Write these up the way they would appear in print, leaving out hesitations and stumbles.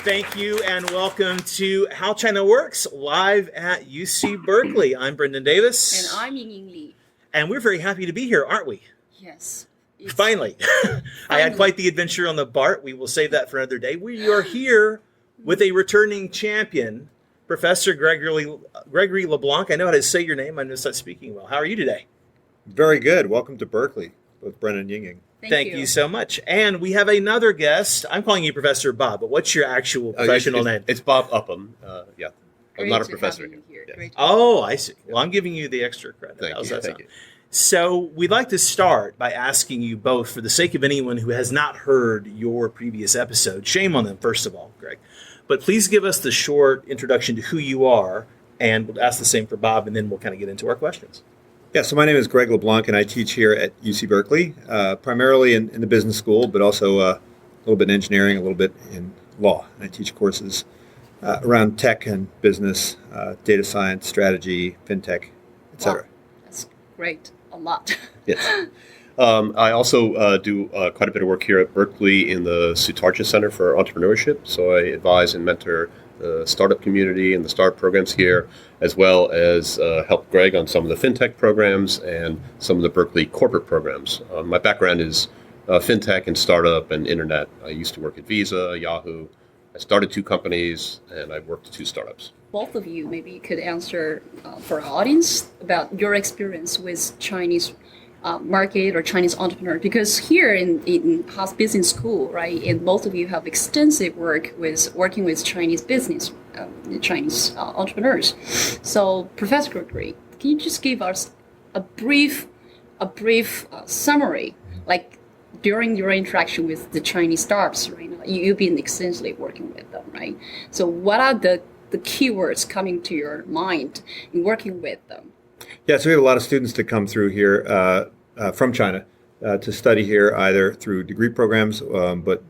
Thank you and welcome to How China Works live at UC Berkeley. I'm Brendan Davis. And I'm Ying Li. And we're very happy to be here, aren't we? Yes. Finally. I had quite the adventure on the BART. We will save that for another day. We are here with a returning champion, Professor Gregory LaBLANC. I know how to say your name. I'm just not speaking well. How are you today? Very good. Welcome to Berkeley with Brendan and Ying. Thank you so much. And we have another guest. I'm calling you Professor Bob, but what's your actual professional name? It's Bob Upham. Yeah. I'm not a professor here. Yeah. Oh, I see. Well, I'm giving you the extra credit. Thank you. So we'd like to start by asking you both, for the sake of anyone who has not heard your previous episode, shame on them, first of all, Greg, but please give us the short introduction to who you are, and we'll ask the same for Bob, and then we'll kind of get into our questions. Yeah, so my name is Greg LaBLANC, and I teach here at UC Berkeley, primarily in the business school, but also a little bit in engineering, a little bit in law. And I teach courses around tech and business, data science, strategy, fintech, et cetera. Wow. That's great. A lot. Yes. I also do quite a bit of work here at Berkeley in the Sutarja Center for Entrepreneurship. So I advise and mentor the startup community and the startup programs here, as well as help Greg on some of the fintech programs and some of the Berkeley corporate programs. My background is fintech and startup and internet. I used to work at Visa, Yahoo. I started 2 companies, and I worked 2 startups. Both of you maybe could answer for our audience about your experience with Chinese market or Chinese entrepreneur, because here in Haas Business School, right, and both of you have extensive working with Chinese business, Chinese entrepreneurs. So, Professor Gregory, can you just give us a brief summary, like during your interaction with the Chinese startups right now? You've been extensively working with them, right? So, what are the keywords coming to your mind in working with them? Yeah, so we have a lot of students that come through here from China to study here, either through degree programs, but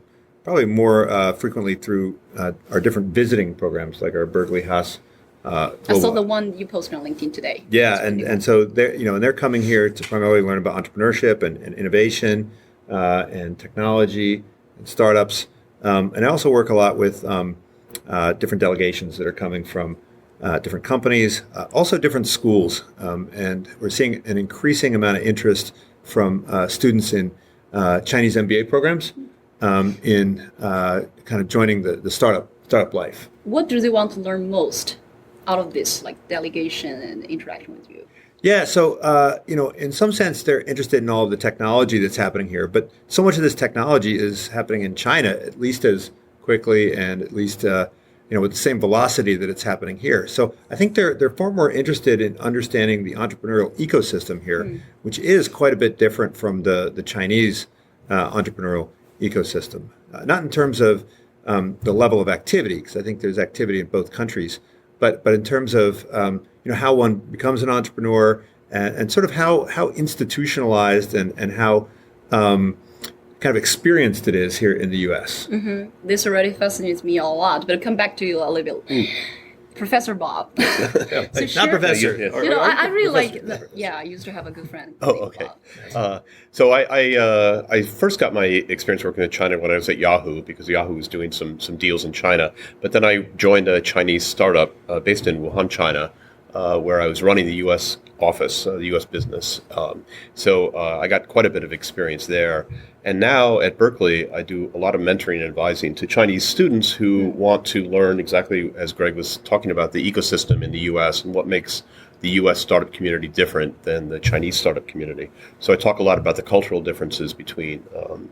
probably more frequently through our different visiting programs, like our Berkeley Haas. I saw the one you posted on LinkedIn today. Yeah, and so they're coming here to primarily learn about entrepreneurship and innovation and technology and startups. And I also work a lot with different delegations that are coming from different companies, also different schools. And we're seeing an increasing amount of interest from students in Chinese MBA programs in kind of joining the startup life. What do they want to learn most out of this, like delegation and interaction with you? Yeah, so, in some sense, they're interested in all of the technology that's happening here. But so much of this technology is happening in China, at least as quickly and at least with the same velocity that it's happening here. So I think they're far more interested in understanding the entrepreneurial ecosystem here, which is quite a bit different from the Chinese entrepreneurial ecosystem. Not in terms of the level of activity, because I think there's activity in both countries, but in terms of how one becomes an entrepreneur and sort of how institutionalized and how kind of experienced it is here in the U.S. Mm-hmm. This already fascinates me a lot, but I'll come back to you a little bit. Professor Bob. Not Professor. I really I used to have a good friend. Oh, okay. So I first got my experience working in China when I was at Yahoo, because Yahoo was doing some deals in China. But then I joined a Chinese startup based in Upham, China, where I was running the U.S. office, the U.S. business. So I got quite a bit of experience there. And now at Berkeley, I do a lot of mentoring and advising to Chinese students who want to learn exactly, as Greg was talking about, the ecosystem in the U.S. and what makes the U.S. startup community different than the Chinese startup community. So I talk a lot about the cultural differences between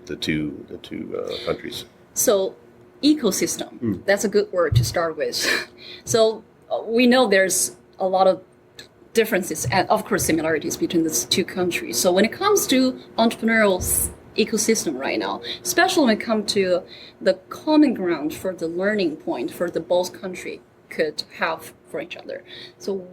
the two countries. So ecosystem, that's a good word to start with. So we know there's a lot of differences and, of course, similarities between the 2 countries. So when it comes to entrepreneurial ecosystem right now, especially when it comes to the common ground for the learning point for the both country could have for each other. So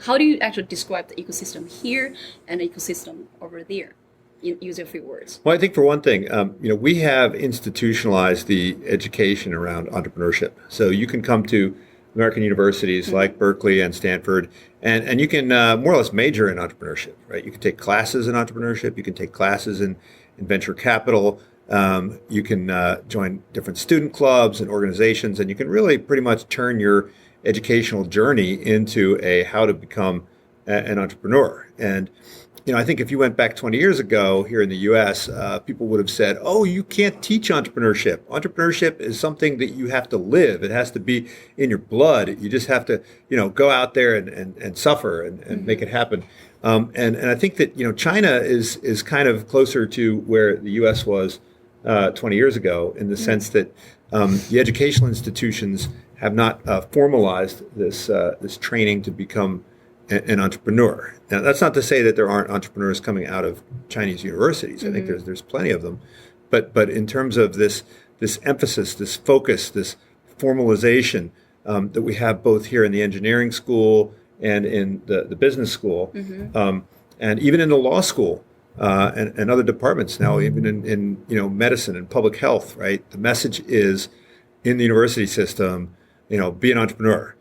how do you actually describe the ecosystem here and the ecosystem over there? Use a few words. Well, I think for one thing, we have institutionalized the education around entrepreneurship. So you can come to American universities like Berkeley and Stanford, and you can more or less major in entrepreneurship, right? You can take classes in entrepreneurship, you can take classes in venture capital, You can join different student clubs and organizations, and you can really pretty much turn your educational journey into a how to become an entrepreneur. And I think if you went back 20 years ago here in the U.S., people would have said, "Oh, you can't teach entrepreneurship. Entrepreneurship is something that you have to live. It has to be in your blood. You just have to, go out there and suffer and make it happen." And I think that China is kind of closer to where the U.S. was 20 years ago in the sense that the educational institutions have not formalized this training to become an entrepreneur. Now, that's not to say that there aren't entrepreneurs coming out of Chinese universities. I think there's plenty of them, but in terms of this emphasis, this focus, this formalization that we have both here in the engineering school and in the business school, and even in the law school and other departments now, even in medicine and public health. Right, the message is in the university system, be an entrepreneur.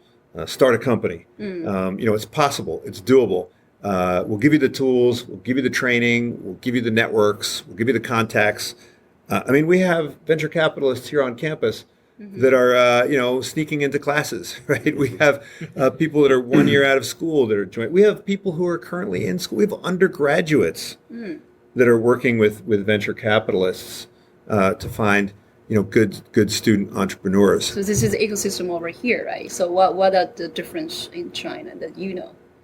Start a company. It's possible. It's doable. We'll give you the tools. We'll give you the training. We'll give you the networks. We'll give you the contacts. We have venture capitalists here on campus that are, sneaking into classes, right? We have people that are 1 year out of school that are joining. We have people who are currently in school. We have undergraduates that are working with venture capitalists to find good student entrepreneurs. So this is the ecosystem over here, right? So what are the difference in China that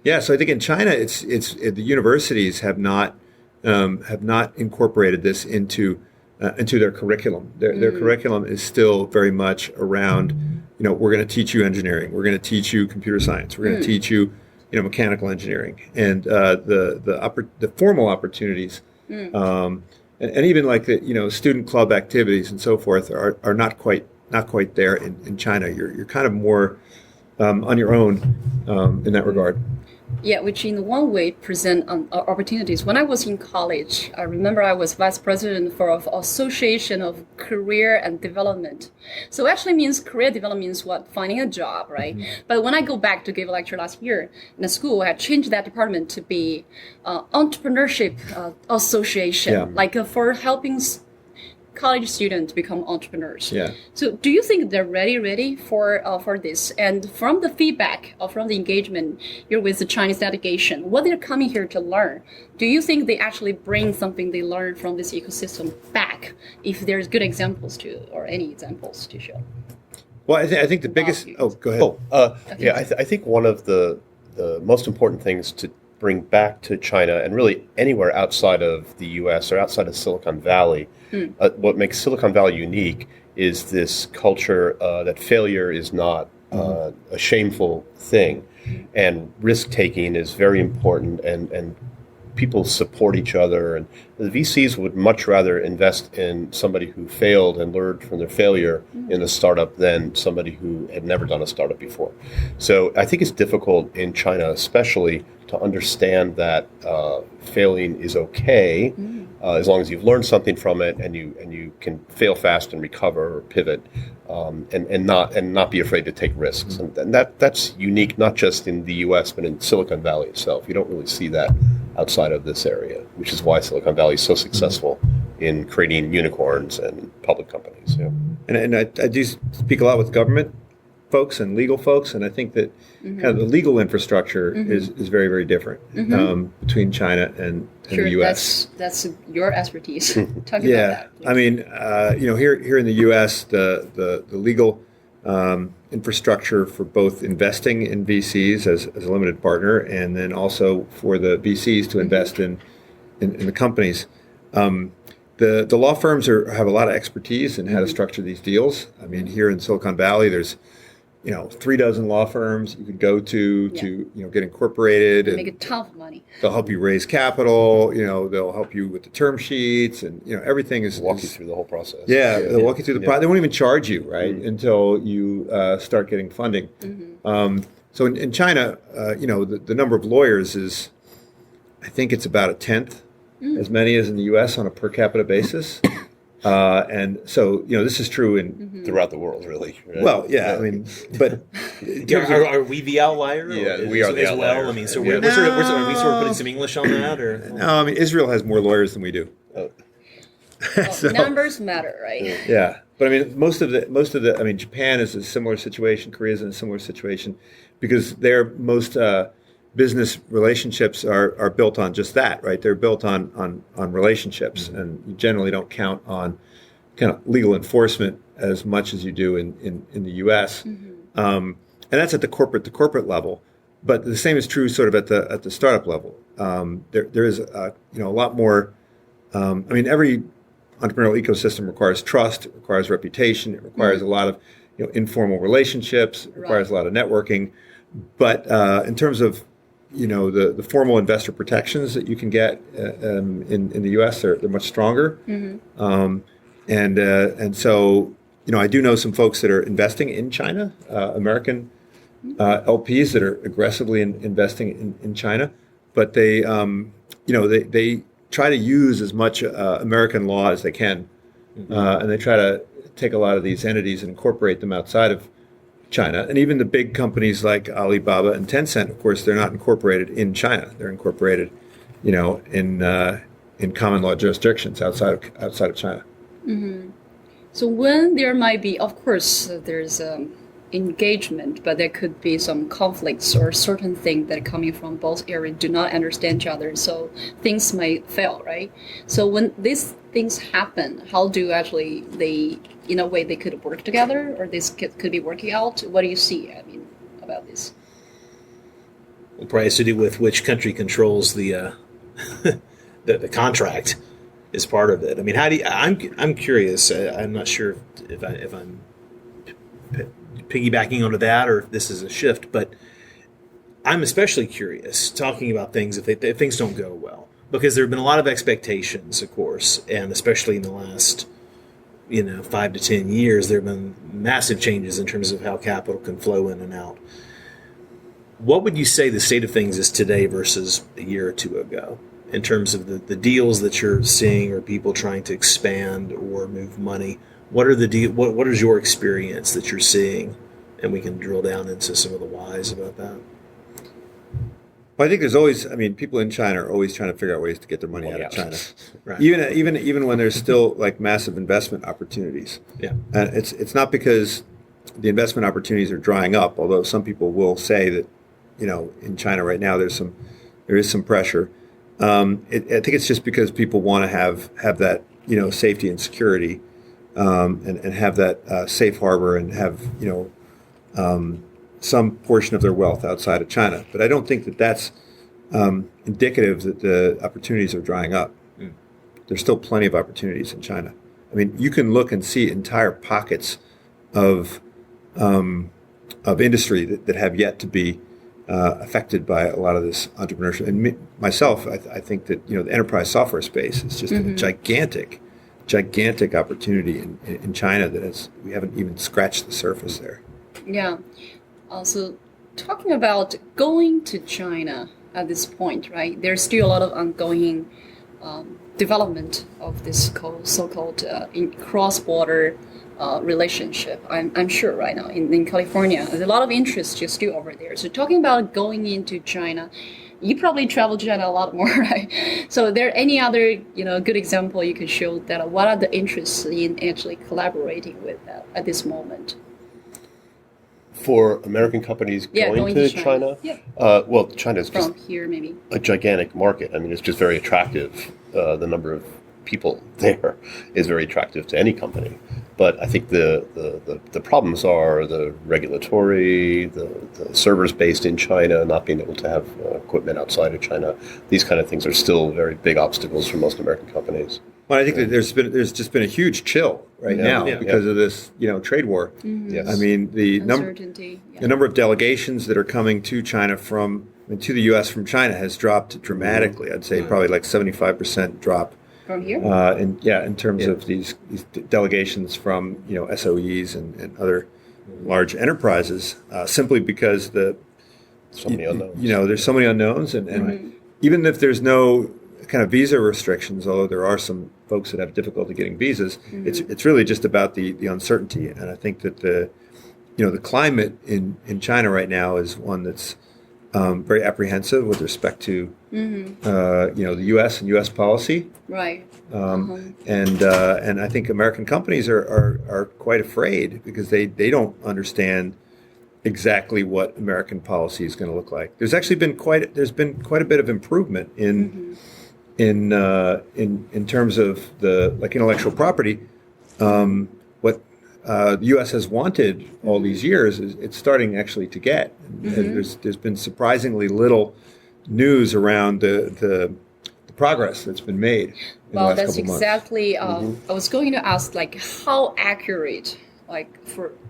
Yeah, so I think in China, it's the universities have not incorporated this into their curriculum. Their curriculum is still very much around, we're going to teach you engineering, we're going to teach you computer science, we're going to teach you, mechanical engineering, and the formal opportunities. And even like the student club activities and so forth are not quite there in China. You're kind of more on your own in that regard. Yeah, which in one way present opportunities. When I was in college, I remember I was vice president for an association of career and development. So actually means career development means what? Finding a job, right? But when I go back to give a lecture last year in the school, I had changed that department to be entrepreneurship association, like for helping college students become entrepreneurs. Yeah. So do you think they're ready for this? And from the feedback or from the engagement you're with the Chinese delegation, what they're coming here to learn, do you think they actually bring something they learned from this ecosystem back? If there's good examples or any examples to show. Well, I think the biggest. Oh, go ahead. Yeah, I think one of the most important things to bring back to China and really anywhere outside of the U.S. or outside of Silicon Valley. What makes Silicon Valley unique is this culture that failure is not a shameful thing, and risk-taking is very important, and people support each other. And the VCs would much rather invest in somebody who failed and learned from their failure in a startup than somebody who had never done a startup before. So I think it's difficult in China especially to understand that failing is okay. As long as you've learned something from it and you can fail fast and recover or pivot, and not be afraid to take risks, and that's unique not just in the U.S. but in Silicon Valley itself. You don't really see that outside of this area, which is why Silicon Valley is so successful in creating unicorns and public companies. Yeah. And I do speak a lot with government folks and legal folks, and I think that kind of the legal infrastructure is very, very different between China and the U.S. That's your expertise. Talk about that. Please. I mean, here in the U.S., the legal infrastructure for both investing in VCs as a limited partner, and then also for the VCs to invest in the companies. The law firms have a lot of expertise in how to structure these deals. I mean, here in Silicon Valley, there's 36 law firms you could go to get incorporated. And make a ton of money. They'll help you raise capital. They'll help you with the term sheets, and everything is walk you through the whole process. Yeah, they'll walk you through the process. They won't even charge you, right, until you start getting funding. So in China, the number of lawyers is, I think it's about a tenth as many as in the U.S. on a per capita basis. And so, this is true throughout the world, really. Right? Well, yeah, I mean, but are we the outlier? Yeah, we are the outlier. Well? I mean, so are we sort of putting some English on that, or no? I mean, Israel has more lawyers than we do. Numbers matter, right? Yeah, but I mean, I mean, Japan is a similar situation. Korea is in a similar situation because their most business relationships are built on just that, right? They're built on relationships, and you generally don't count on kind of legal enforcement as much as you do in the U.S. And that's at the corporate level. But the same is true sort of at the startup level. There is a lot more. I mean, every entrepreneurial ecosystem requires trust, it requires reputation, it requires a lot of informal relationships, it requires a lot of networking. But in terms of the formal investor protections that you can get in the U.S., they're much stronger. And so I do know some folks that are investing in China, American LPs that are aggressively investing in China, but they they try to use as much American law as they can, and they try to take a lot of these entities and incorporate them outside of China. And even the big companies like Alibaba and Tencent, of course, they're not incorporated in China. They're incorporated, in common law jurisdictions outside of China. So when there might be, of course, there's engagement, but there could be some conflicts or certain things that are coming from both areas do not understand each other, so things might fail, right? So when these things happen, how do actually they, in a way, they could work together, or this could be working out? What do you see, about this? Well, probably has to do with which country controls the the contract is part of it. I mean, I'm curious. I'm not sure if I'm piggybacking onto that or if this is a shift, but I'm especially curious talking about things if things don't go well, because there have been a lot of expectations, of course, and especially in the last 5 to 10 years, there have been massive changes in terms of how capital can flow in and out. What would you say the state of things is today versus a year or two ago in terms of the deals that you're seeing or people trying to expand or move money? What are what is your experience that you're seeing? And we can drill down into some of the whys about that. Well, I think there's always, people in China are always trying to figure out ways to get their money out of China. Right. Even when there's still like massive investment opportunities. Yeah. And it's not because the investment opportunities are drying up, although some people will say that, in China right now there is some pressure. I think it's just because people want to have that, safety and security, and have that safe harbor and have, some portion of their wealth outside of China. But I don't think that that's indicative that the opportunities are drying up. There's still plenty of opportunities in China. You can look and see entire pockets of industry that have yet to be affected by a lot of this entrepreneurship. And myself, I think that the enterprise software space is just a gigantic opportunity in China that we haven't even scratched the surface there. Yeah. So talking about going to China at this point, right? There's still a lot of ongoing development of this so-called cross-border relationship. I'm sure right now in California, there's a lot of interest just still over there. So talking about going into China, you probably travel to China a lot more, right? So are there any other good example you could show that what are the interests in actually collaborating with that at this moment? For American companies going to China? Yeah. Well, China's from here maybe a gigantic market. It's just very attractive. The number of people there is very attractive to any company. But I think the problems are the regulatory, the servers based in China, not being able to have equipment outside of China. These kind of things are still very big obstacles for most American companies. Well, I think that there's just been a huge chill now because of this trade war. Yes. The number of delegations that are coming to China to the U.S. from China has dropped dramatically. I'd say probably like 75% drop. From here? In terms of these delegations from SOEs and other large enterprises, simply because there's so many unknowns, and even if there's no kind of visa restrictions, although there are some folks that have difficulty getting visas, it's really just about the uncertainty. And I think that the climate in China right now is one that's very apprehensive with respect to the U.S. and U.S. policy. Right. And I think American companies are quite afraid because they don't understand exactly what American policy is going to look like. There's actually been quite a bit of improvement in terms of the intellectual property. What the U.S. has wanted all these years is it's starting actually to get. And there's been surprisingly little news around the progress that's been made in the Well, last that's couple months. exactly. I was going to ask, how accurate,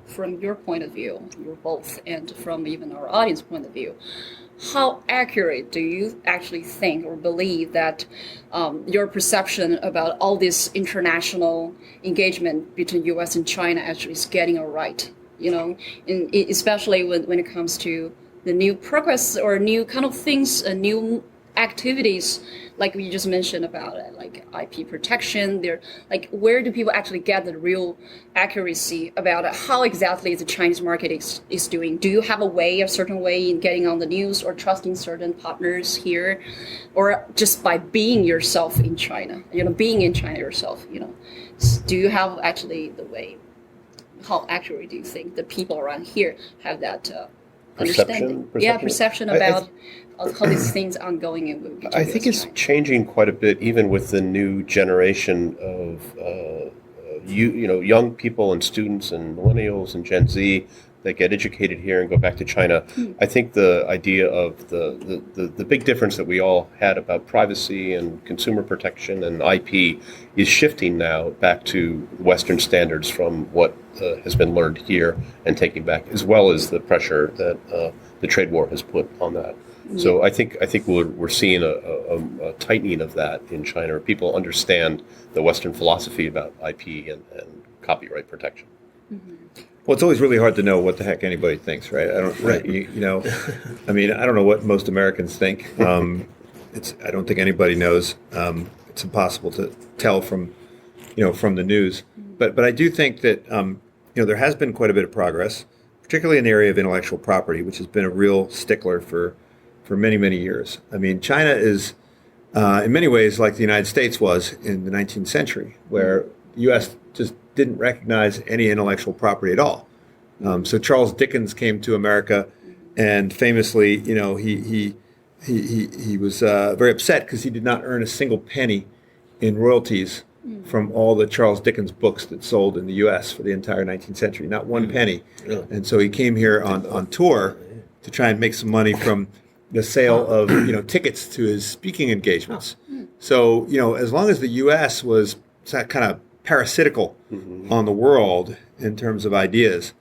from your point of view, you're both, and from even our audience point of view, how accurate do you actually think or believe that your perception about all this international engagement between U.S. and China actually is getting it right? Especially when it comes to the new progress or new kind of things, new activities, like we just mentioned about it, like IP protection. Where do people actually get the real accuracy about how exactly the Chinese market is doing? Do you have a certain way in getting on the news or trusting certain partners here, or just by being yourself in China? Being in China yourself. Do you have actually the way? How accurate do you think the people around here have that understanding? Perception about how these things are ongoing in I think it's changing quite a bit, even with the new generation of young people and students and millennials and Gen Z that get educated here and go back to China. I think the idea of the big difference that we all had about privacy and consumer protection and IP is shifting now back to Western standards from what has been learned here and taking back, as well as the pressure that the trade war has put on that. So I think we're seeing a tightening of that in China. People understand the Western philosophy about IP and copyright protection. Well, it's always really hard to know what the heck anybody thinks, right? I don't, right. I mean, I don't know what most Americans think. I don't think anybody knows. It's impossible to tell from the news. But I do think that there has been quite a bit of progress, particularly in the area of intellectual property, which has been a real stickler for many, many years. I mean, China is in many ways like the United States was in the 19th century, where the U.S. just didn't recognize any intellectual property at all. So Charles Dickens came to America, and famously, he was very upset because he did not earn a single penny in royalties from all the Charles Dickens books that sold in the U.S. for the entire 19th century, not one penny. Really? And so he came here on tour to try and make some money from the sale of tickets to his speaking engagements. So as long as the U.S. was kind of parasitical on the world in terms of ideas,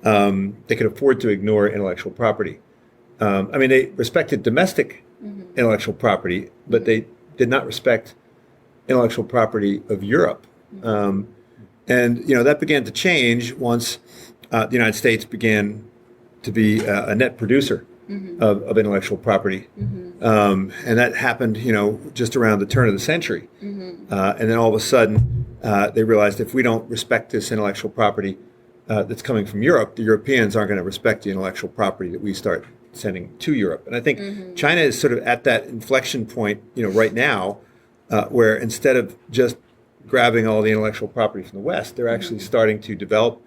they could afford to ignore intellectual property. I mean, they respected domestic intellectual property, but they did not respect intellectual property of Europe. And that began to change once the United States began to be a net producer of intellectual property. And that happened, just around the turn of the century. And then all of a sudden, they realized if we don't respect this intellectual property that's coming from Europe, the Europeans aren't going to respect the intellectual property that we start sending to Europe. And I think China is sort of at that inflection point, right now, where instead of just grabbing all the intellectual property from the West, they're actually starting to develop,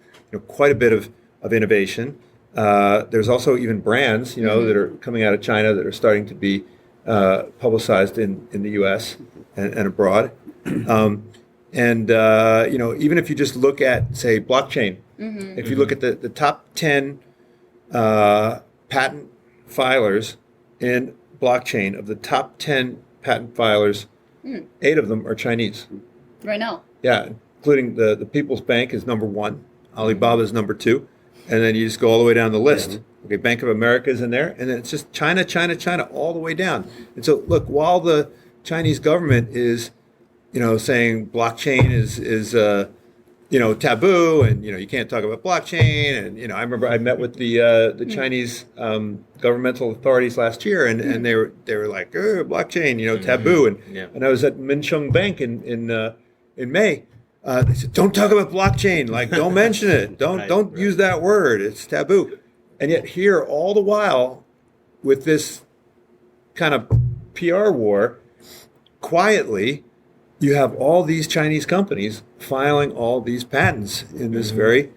quite a bit of innovation. There's also even brands, that are coming out of China that are starting to be publicized in the U.S. and abroad. And even if you just look at, say, blockchain, if you look at the top 10 patent filers in blockchain, of the top 10 patent filers, 8 of them are Chinese. Right now. Yeah, including the People's Bank is number 1, Alibaba is number 2, and then you just go all the way down the list. Okay, Bank of America is in there, and then it's just China, China, China, all the way down. And so, look, while the Chinese government is, saying blockchain is taboo, and you can't talk about blockchain, and I remember I met with the Chinese governmental authorities last year, and they were like, blockchain, taboo, and I was at Mincheng Bank in May. They said, don't talk about blockchain, don't mention it, don't use that word, it's taboo. And yet here, all the while, with this kind of PR war, quietly, you have all these Chinese companies filing all these patents in this very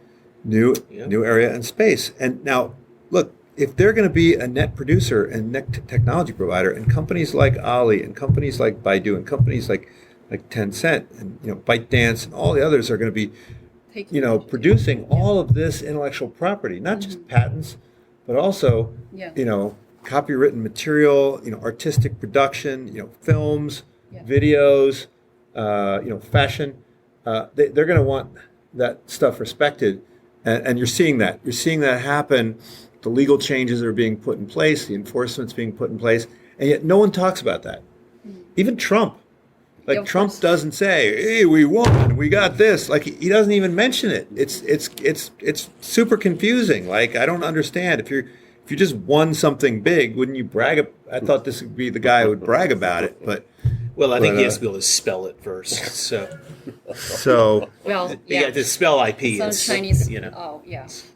new area and space. And now, look, if they're going to be a net producer and net technology provider, and companies like Ali and companies like Baidu and companies like Tencent and ByteDance and all the others are going to be producing all of this intellectual property, not just patents, but also copywritten material, artistic production, films, videos, fashion. They're going to want that stuff respected, and you're seeing that. You're seeing that happen. The legal changes are being put in place, the enforcement's being put in place, and yet no one talks about that. Even Trump. Trump doesn't say, "Hey, we won, we got this." He doesn't even mention it. It's super confusing. I don't understand. If you just won something big, wouldn't you brag? I thought this would be the guy who would brag about it, but. Well, I think he has to be able to spell it first. So you got to spell IP. Some Chinese.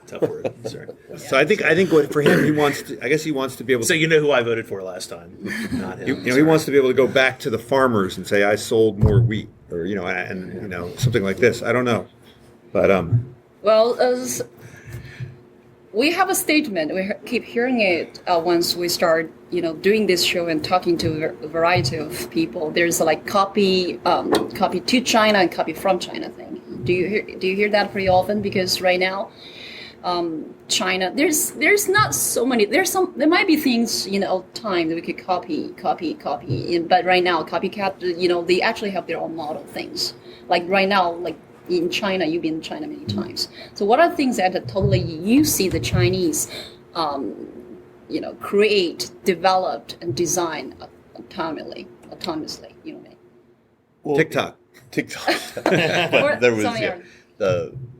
Tough word. Sorry. So I think what for him he wants to be able to. So you know who I voted for last time, not him. He wants to be able to go back to the farmers and say I sold more wheat, or something like this. I don't know, but we have a statement. We keep hearing it once we start, doing this show and talking to a variety of people. There's copy to China and copy from China thing. Do you hear that pretty often? Because right now, China, there's not so many. There might be things time that we could copy. But right now, copycat, they actually have their own model things. Right now, in China, you've been in China many times. So what are things that totally you see the Chinese, create, developed, and design autonomously? You know what I mean? Well, TikTok. There was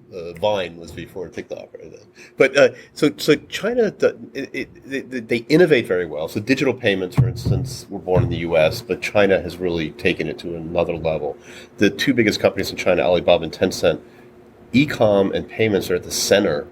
the Vine was before TikTok, right? But so China, they innovate very well. So digital payments, for instance, were born in the U.S., but China has really taken it to another level. The two biggest companies in China, Alibaba and Tencent, e-com and payments are at the center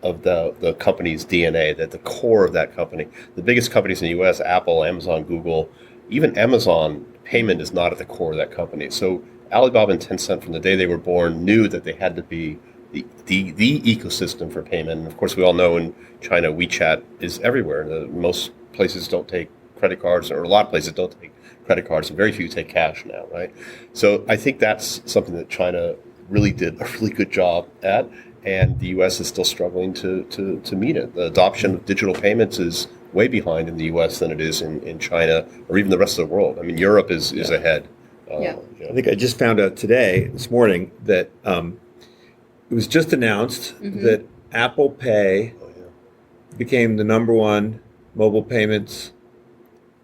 of the company's DNA, at the core of that company. The biggest companies in the U.S., Apple, Amazon, Google, even Amazon, payment is not at the core of that company. So Alibaba and Tencent, from the day they were born, knew that they had to be the ecosystem for payment. And of course, we all know in China, WeChat is everywhere. Most places don't take credit cards, or a lot of places don't take credit cards, and very few take cash now, right? So I think that's something that China really did a really good job at, and the U.S. is still struggling to meet it. The adoption of digital payments is way behind in the U.S. than it is in China, or even the rest of the world. I mean, Europe is ahead. I think I just found out this morning, that it was just announced that Apple Pay became the number one mobile payments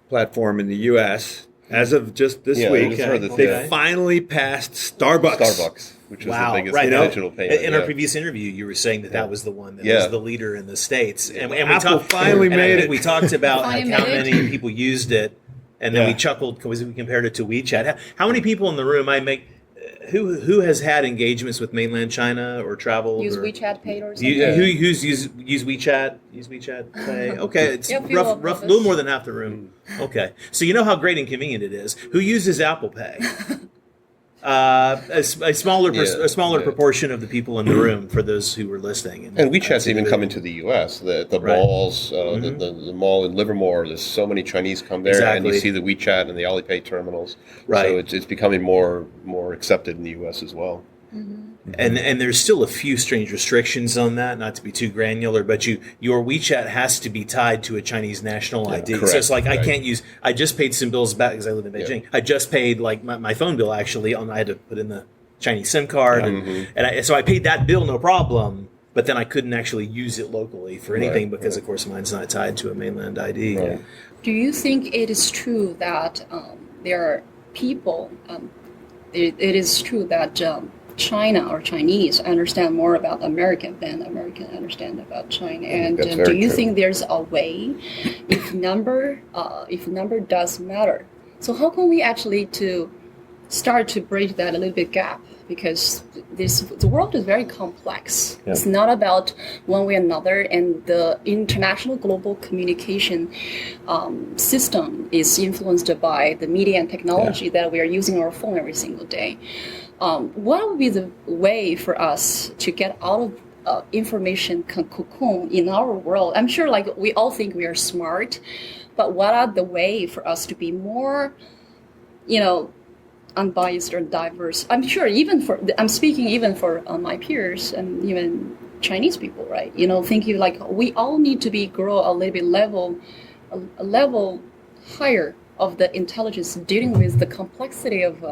platform in the U.S. as of just this week. They finally passed Starbucks. Which was the biggest digital payment. In our previous interview, you were saying that was the one that was the leader in the States. And Apple finally made it. We talked about how many people used it, and then we chuckled because we compared it to WeChat. How many people in the room who has had engagements with mainland China or traveled? Use WeChat Pay or something? Who's use WeChat? Use WeChat Pay? Okay, it's rough, a little more than half the room. Okay, so you know how great and convenient it is. Who uses Apple Pay? A smaller proportion of the people in the room, for those who were listening. And WeChat's even coming to the U.S. The malls, the mall in Livermore. There's so many Chinese come there, and you see the WeChat and the Alipay terminals. Right. So it's becoming more accepted in the U.S. as well. And there's still a few strange restrictions on that, not to be too granular, but your WeChat has to be tied to a Chinese national ID. Correct, so it's I can't use, I just paid some bills back because I live in Beijing. I just paid my phone bill actually, I had to put in the Chinese SIM card. So I paid that bill, no problem, but then I couldn't actually use it locally for anything because of course mine's not tied to a mainland ID. Right. Do you think it is true that there are people, it is true that China or Chinese understand more about American than American understand about China? And do you think there's a way, if number does matter? So how can we actually to start to bridge that a little bit gap, because the world is very complex. Yeah. It's not about one way or another, and the international global communication system is influenced by the media and technology that we are using our phone every single day. What would be the way for us to get out of information cocoon in our world? I'm sure, like, we all think we are smart, but what are the way for us to be more, unbiased or diverse? I'm sure I'm speaking even for my peers and even Chinese people, right? Thinking like we all need to grow a little bit a level higher of the intelligence dealing with the complexity of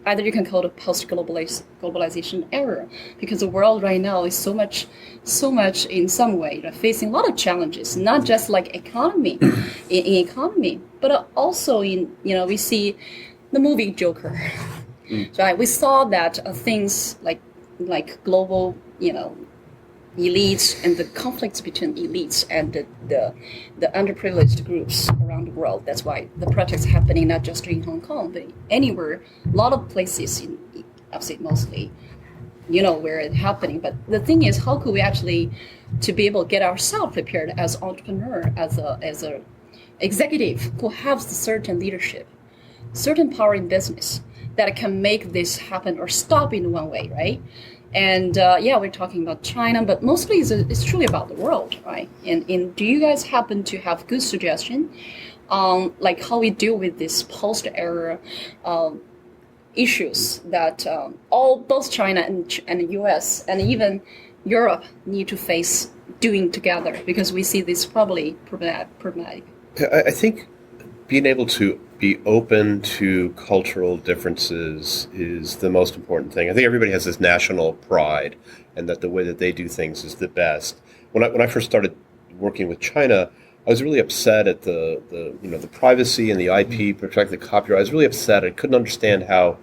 either you can call it a post-globalization era, because the world right now is so much in some way facing a lot of challenges, not just like economy, in economy, but also in, we see the movie Joker, right? We saw that things like global, elites and the conflicts between elites and the underprivileged groups around the world. That's why the protests happening not just in Hong Kong, but anywhere, a lot of places I'd say mostly, where it's happening. But the thing is, how could we actually to be able to get ourselves prepared as entrepreneur, as a executive who has certain leadership, certain power in business that can make this happen or stop in one way, right? And we're talking about China, but mostly it's truly about the world, right? And do you guys happen to have good suggestion on like how we deal with this post-era issues that both China and the U.S. and even Europe need to face doing together, because we see this probably problematic. I think being able to be open to cultural differences is the most important thing. I think everybody has this national pride, and that the way that they do things is the best. When I first started working with China, I was really upset at the privacy and the IP, protect the copyright. I was really upset. I couldn't understand how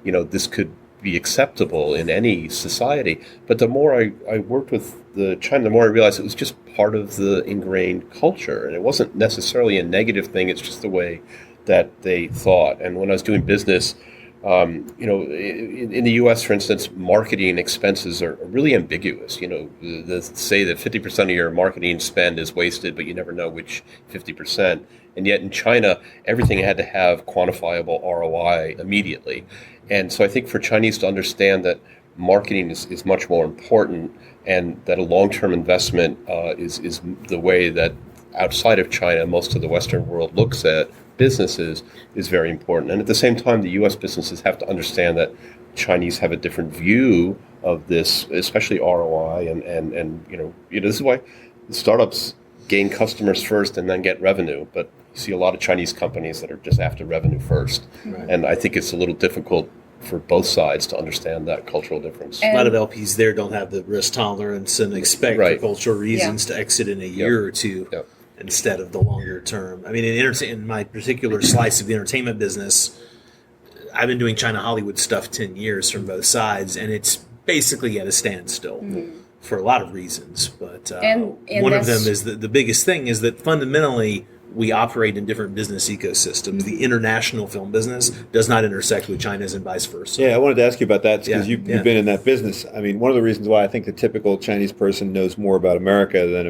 this could be acceptable in any society. But the more I worked with China, the more I realized it was just part of the ingrained culture, and it wasn't necessarily a negative thing. It's just the way that they thought. And when I was doing business, in the U.S., for instance, marketing expenses are really ambiguous. They say that 50% of your marketing spend is wasted, but you never know which 50%. And yet in China, everything had to have quantifiable ROI immediately. And so I think for Chinese to understand that marketing is much more important, and that a long-term investment is the way that outside of China, most of the Western world looks at businesses, is very important. And at the same time, the U.S. businesses have to understand that Chinese have a different view of this, especially ROI, and this is why startups gain customers first and then get revenue. But you see a lot of Chinese companies that are just after revenue first, right. And I think it's a little difficult for both sides to understand that cultural difference. A lot of LPs there don't have the risk tolerance and expect for cultural reasons to exit in a year or two. Yep. Instead of the longer term. I mean, in my particular slice of the entertainment business, I've been doing China Hollywood stuff 10 years from both sides, and it's basically at a standstill for a lot of reasons. But and one of them is the biggest thing is that fundamentally we operate in different business ecosystems. The international film business does not intersect with China's and vice versa. Yeah, I wanted to ask you about that because you've been in that business. I mean, one of the reasons why I think the typical Chinese person knows more about America than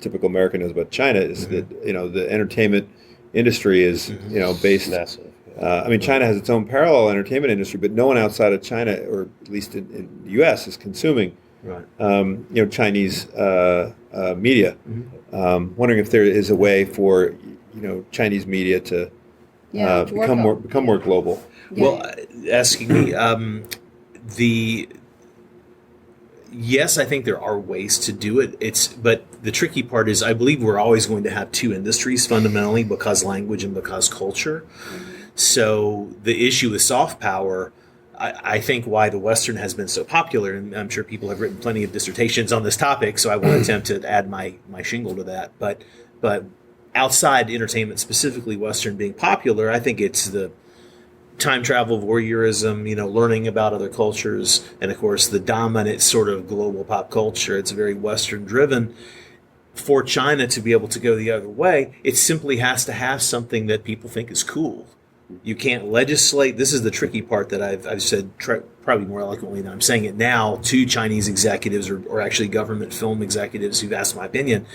typical American knows about China is that the entertainment industry is based. Massive. I mean, China has its own parallel entertainment industry, but no one outside of China, or at least in the U.S., is consuming Chinese media. Wondering if there is a way for Chinese media to become more global. Yeah. Well, asking me, yes, I think there are ways to do it. But the tricky part is I believe we're always going to have two industries fundamentally, because language and because culture. So the issue with soft power, I think why the Western has been so popular, and I'm sure people have written plenty of dissertations on this topic, so I won't attempt to add my shingle to that. But outside entertainment, specifically Western being popular, I think it's the time travel, voyeurism, learning about other cultures, and of course the dominant sort of global pop culture. It's very Western driven. For China to be able to go the other way, it simply has to have something that people think is cool. You can't legislate. This is the tricky part that I've said probably more eloquently than I'm saying it now to Chinese executives or actually government film executives who've asked my opinion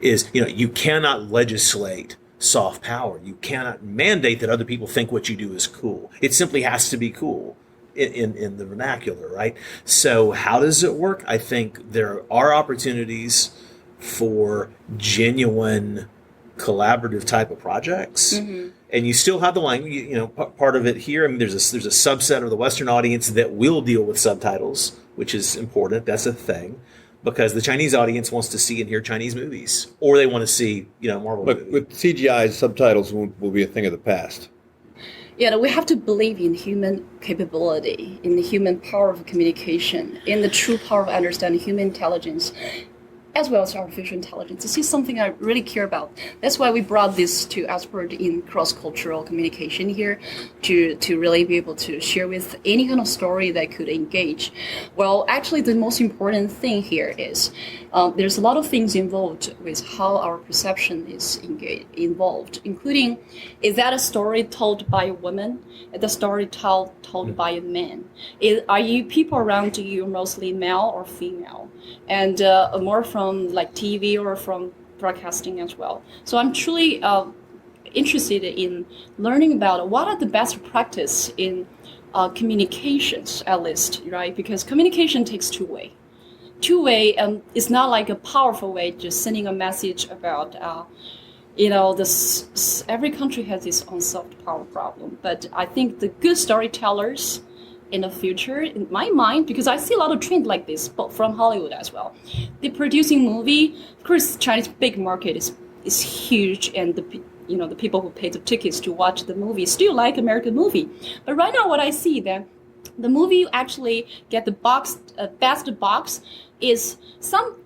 is, you cannot legislate soft power. You cannot mandate that other people think what you do is cool. It simply has to be cool in the vernacular, right? So how does it work? I think there are opportunities for genuine collaborative type of projects. And you still have the language, part of it here. I mean, there's a subset of the Western audience that will deal with subtitles, which is important. That's a thing, because the Chinese audience wants to see and hear Chinese movies, or they want to see, Marvel movies. But with CGI, subtitles will be a thing of the past. Yeah, we have to believe in human capability, in the human power of communication, in the true power of understanding human intelligence, as well as artificial intelligence. This is something I really care about. That's why we brought this to expert in cross-cultural communication here, to really be able to share with any kind of story that could engage. Well, actually, the most important thing here is there's a lot of things involved with how our perception is involved, including, is that a story told by a woman? Is the story told by a man? Are you people around you mostly male or female? And more from like TV or from broadcasting as well. So I'm truly interested in learning about what are the best practice in communications, at least, right? Because communication takes two-way. Two-way is not like a powerful way just sending a message about, every country has its own soft power problem. But I think the good storytellers in the future, in my mind, because I see a lot of trend like this, but from Hollywood as well. They're producing movie. Of course, Chinese big market is huge, and the people who pay the tickets to watch the movie still like American movie. But right now, what I see that the movie actually get the best box is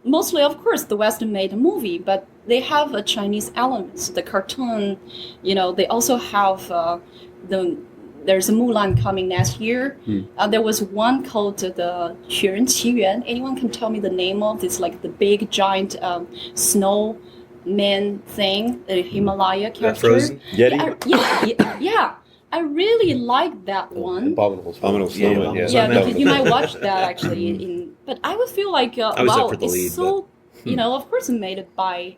mostly, of course, the Western made movie, but they have a Chinese elements. The cartoon, they also have There's a Mulan coming next year. There was one called the 雪人奇缘. Anyone can tell me the name of this, like the big giant snowman thing, the Himalaya character? Frozen? Yeti? Yeah. I really like that one. Abominable Snowman. Yeah, because you might watch that actually. But I would feel like, I was up for the lead, it's so, of course, made by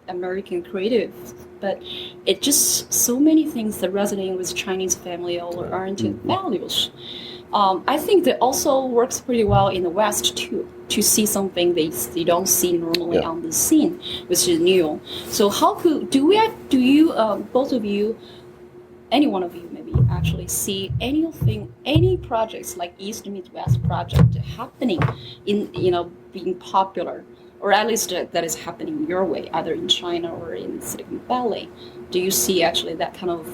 American creative, but it just so many things that resonate with Chinese family-oriented values. I think that also works pretty well in the West too, to see something they don't see normally on the scene, which is new. So do you both of you, any one of you maybe actually see any projects like East Midwest project happening in being popular? Or at least that is happening your way, either in China or in Silicon Valley. Do you see actually that kind of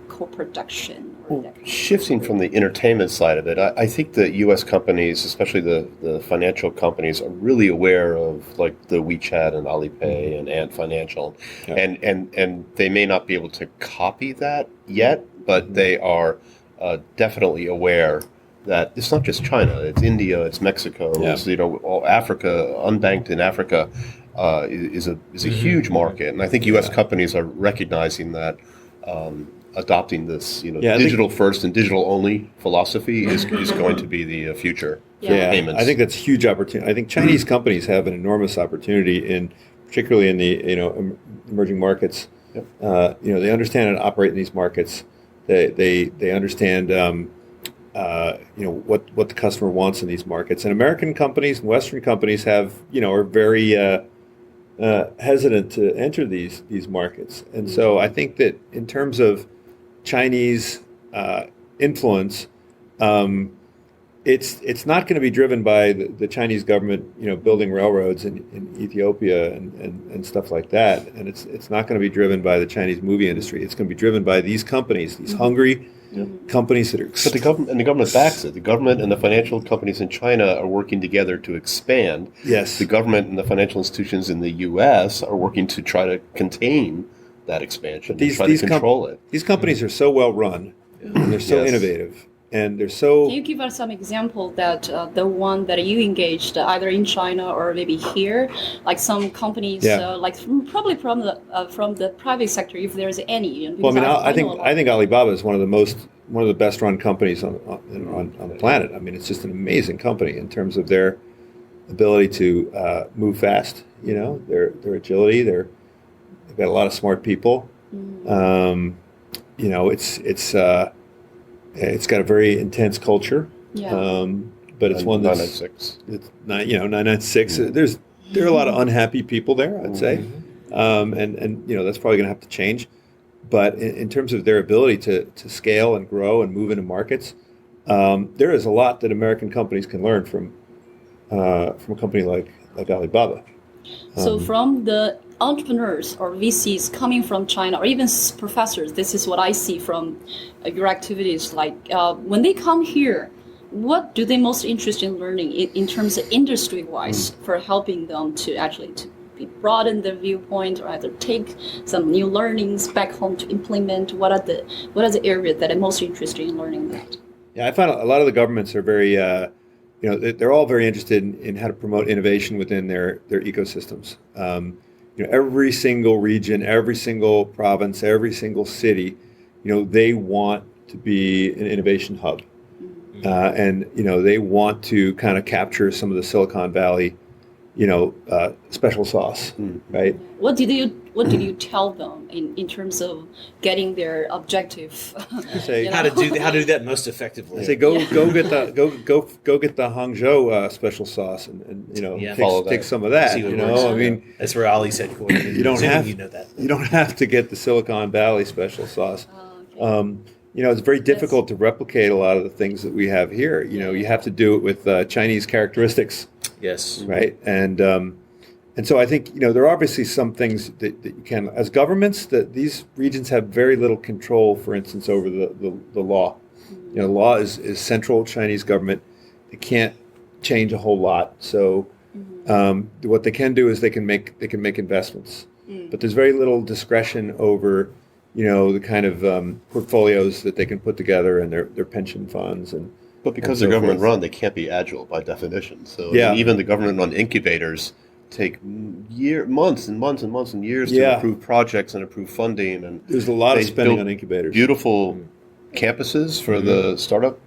co-production? Shifting from the entertainment side of it, I think the U.S. companies, especially the financial companies, are really aware of like the WeChat and Alipay and Ant Financial, and they may not be able to copy that yet, but they are definitely aware that it's not just China, it's India, it's Mexico, it's, all Africa, unbanked in Africa is a huge market. And I think U.S. companies are recognizing that adopting this, digital first and digital only philosophy is going to be the future for payments. I think that's a huge opportunity. I think Chinese companies have an enormous opportunity particularly in the emerging markets. They understand how to operate in these markets. They understand what the customer wants in these markets. And American companies and Western companies are very hesitant to enter these markets. And so I think that in terms of Chinese influence, it's not going to be driven by the Chinese government, building railroads in Ethiopia and stuff like that. And it's not going to be driven by the Chinese movie industry. It's going to be driven by these companies, these hungry companies that are. But the government backs it. The government and the financial companies in China are working together to expand. Yes. The government and the financial institutions in the U.S. are working to try to contain that expansion, to control it. These companies are so well run, and they're so innovative. and they're so. Can you give us some example that the one that you engaged either in China or maybe here, like some companies, like probably from the private sector, if there's any? Well, I think Alibaba is one of the best run companies on the planet. I mean, it's just an amazing company in terms of their ability to move fast. You know, their agility. They've got a lot of smart people. You know, it's got a very intense culture, but it's one that's 996. It's 996. There are a lot of unhappy people there, I'd say, and you know that's probably going to have to change. But in terms of their ability to scale and grow and move into markets, there is a lot that American companies can learn from a company like Alibaba. So from the entrepreneurs or VCs coming from China, or even professors, this is what I see from your activities. Like when they come here, what do they most interested in learning in terms of industry-wise for helping them to actually broaden their viewpoint, or either take some new learnings back home to implement? What are the areas that are most interested in learning that? Yeah, I find a lot of the governments are very. You know, they're all very interested in how to promote innovation within their ecosystems. You know, every single region, every single province, every single city, you know, they want to be an innovation hub, and you know, they want to kind of capture some of the Silicon Valley, you know, special sauce, right? What did you tell them in terms of getting their objective? Say, how to do that most effectively. I say go get the Hangzhou special sauce and you know take some of that. You know, I mean that's where Ali's headquartered. You don't have know that. You don't have to get the Silicon Valley special sauce. You know, it's very difficult to replicate a lot of the things that we have here. You know, you have to do it with Chinese characteristics. Yes. Right. And so I think, you know, there are obviously some things that you can, as governments, that these regions have very little control, for instance, over the law. You know, law is central Chinese government. They can't change a whole lot. So what they can do is they can make investments. But there's very little discretion over, you know, the kind of portfolios that they can put together and their pension funds But because they're government run, they can't be agile by definition. So even the government run incubators take months and months and months and years to approve projects and approve funding. And there's a lot of spending on incubators. Beautiful campuses for the startup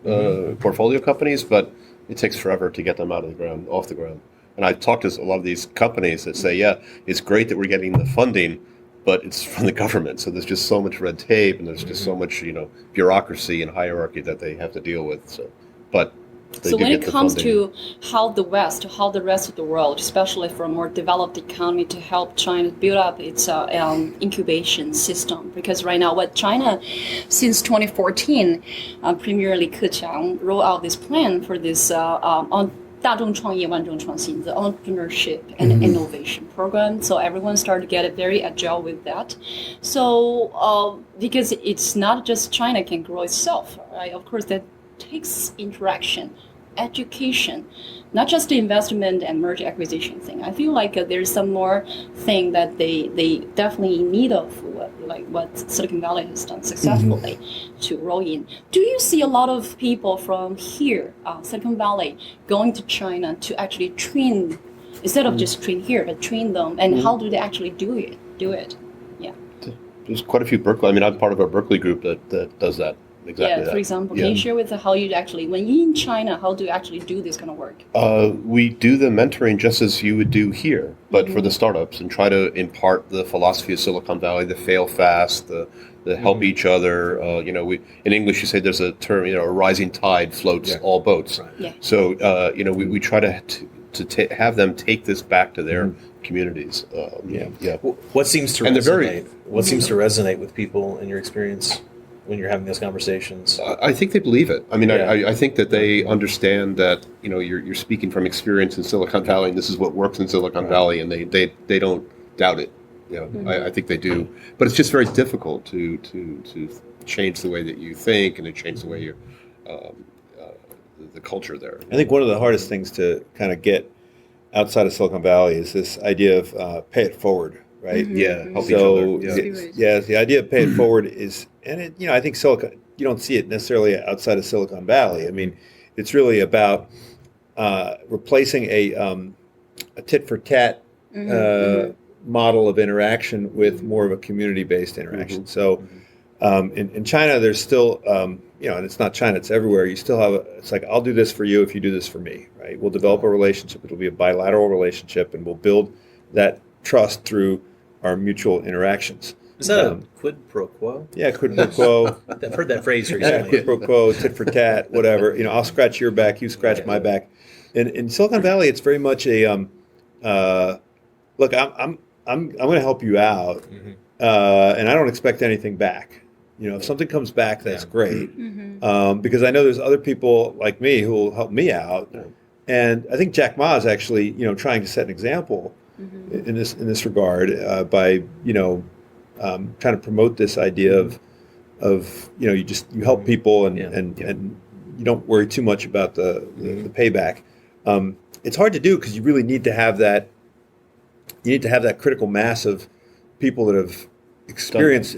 portfolio companies, but it takes forever to get them off the ground. And I talked to a lot of these companies that say, it's great that we're getting the funding, but it's from the government. So there's just so much red tape and there's just so much, you know, bureaucracy and hierarchy that they have to deal with. So when it comes to how the rest of the world, especially for a more developed economy, to help China build up its incubation system, because right now, China, since 2014, Premier Li Keqiang rolled out this plan for this on 大众创业万众创新, the entrepreneurship and innovation program. So everyone started to get very agile with that. So because it's not just China can grow itself, right? Of course, that takes interaction, education, not just the investment and merger acquisition thing. I feel like there's some more thing that they definitely need of what Silicon Valley has done successfully to roll in. Do you see a lot of people from here, Silicon Valley, going to China to actually train, instead of just train here, but train them? And how do they actually do it? Yeah. There's quite a few Berkeley. I mean, I'm part of a Berkeley group that does that. Exactly. For example, can you share with how you actually, when you're in China, how do you actually do this kind of work? We do the mentoring just as you would do here, but for the startups, and try to impart the philosophy of Silicon Valley, the fail fast, the help each other. You know, in English you say there's a term, you know, a rising tide floats all boats. Right. Yeah. So, you know, we try to have them take this back to their communities. What seems to resonate? What seems to resonate with people in your experience when you're having those conversations? I think they believe it. I mean, I think that they understand that, you know, you're speaking from experience in Silicon Valley, and this is what works in Silicon Valley, and they don't doubt it. You know, I think they do. But it's just very difficult to change the way that you think and to change the way you're the culture there. I think one of the hardest things to kind of get outside of Silicon Valley is this idea of pay it forward. Right. Help each other. The idea of pay it forward is, and it, you know, I think you don't see it necessarily outside of Silicon Valley. I mean, it's really about replacing a tit for tat model of interaction with more of a community-based interaction. So in China, there's still, and it's not China, it's everywhere. You still have, it's like, I'll do this for you if you do this for me, right? We'll develop a relationship. It'll be a bilateral relationship, and we'll build that trust through our mutual interactions. Is that a quid pro quo? Yeah, quid pro quo. I've heard that phrase Yeah, recently. quid pro quo, tit for tat, whatever. I'll scratch your back, you scratch my back. In Silicon Valley, it's very much a look. I'm going to help you out, and I don't expect anything back. If something comes back, that's great, because I know there's other people like me who will help me out, and I think Jack Ma is actually trying to set an example in this regard by trying to promote this idea of you help people and you don't worry too much about the payback. It's hard to do because you really need to have that. You need to have that critical mass of people that have experienced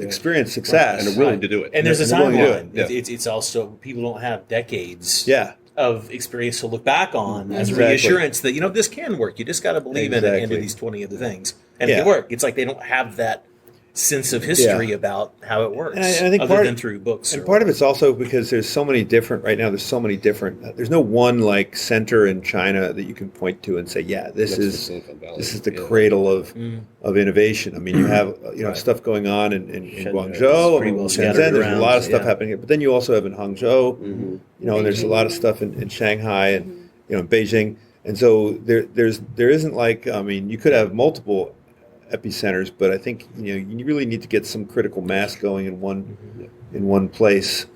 success and are willing to do it. And there's a And willing to do timeline. it. It's also, people don't have decades Yeah. of experience to look back on as Exactly. reassurance that this can work. You just got to believe in it and do Exactly. these 20 other things, and it Yeah. can work. It's like they don't have that sense of history about how it works, And I think other than through books. And part of it's also because there's so many different, right now, there's no one like center in China that you can point to and say, yeah, this That's the is Silicon Valley. the cradle of innovation. I mean, you have, stuff going on in Guangzhou, pretty well and scattered Shenzhen, there's a around, lot of stuff yeah. happening here. But then you also have in Hangzhou, and there's a lot of stuff in Shanghai and, in Beijing. And so there isn't like, you could have multiple epicenters, but I think you really need to get some critical mass going in one place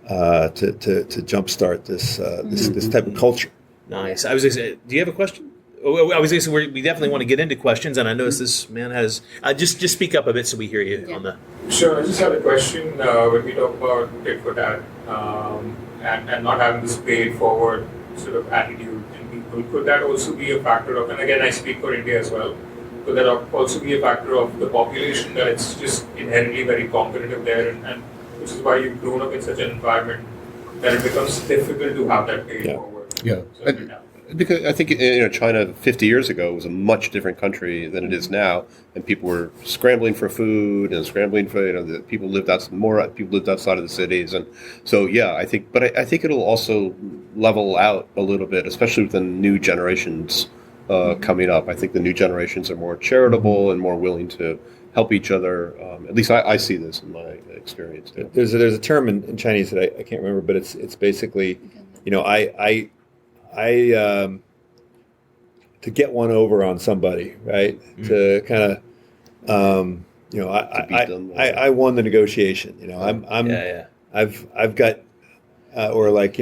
to jumpstart this type of culture. Nice. I was going to say, do you have a question? Oh, I was going to say, we definitely want to get into questions, and I noticed this man has. Just speak up a bit so we hear you on the. Sure, I just had a question when we talk about tit for tat and not having this paid forward sort of attitude in people. Could that also be a factor of, and again I speak for India as well, could that also be a factor of the population, that it's just inherently very competitive there, and which is why you've grown up in such an environment that it becomes difficult to have that paid forward? Yeah. Because I think China 50 years ago was a much different country than it is now, and people were scrambling for food and scrambling for people lived outside of the cities, and so I think it'll also level out a little bit, especially with the new generations coming up. I think the new generations are more charitable and more willing to help each other. At least I see this in my experience. Yeah. There's a term in Chinese that I can't remember, but it's basically, to get one over on somebody, right? To kind of, I won the negotiation. I've got, or like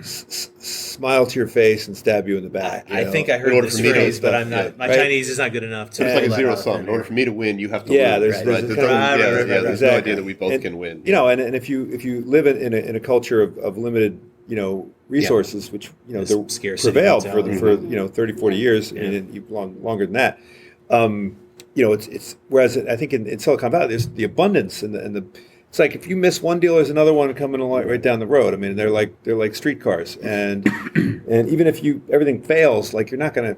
smile to your face and stab you in the back. I think I heard this phrase, but I'm not. My Chinese is not good enough to. It's like a pull that zero out. sum. In order for me to win, you have to Yeah, win. there's Right. a There's kind of- no exactly. idea that we both can win. And if you live in a culture of limited resources, which There's there scarcity prevailed mentality. for 30, 40 years, and longer than that. It's whereas I think in Silicon Valley there's the abundance and the it's like if you miss one deal, there's another one coming along right down the road. I mean, they're like streetcars, and even if everything fails, like you're not gonna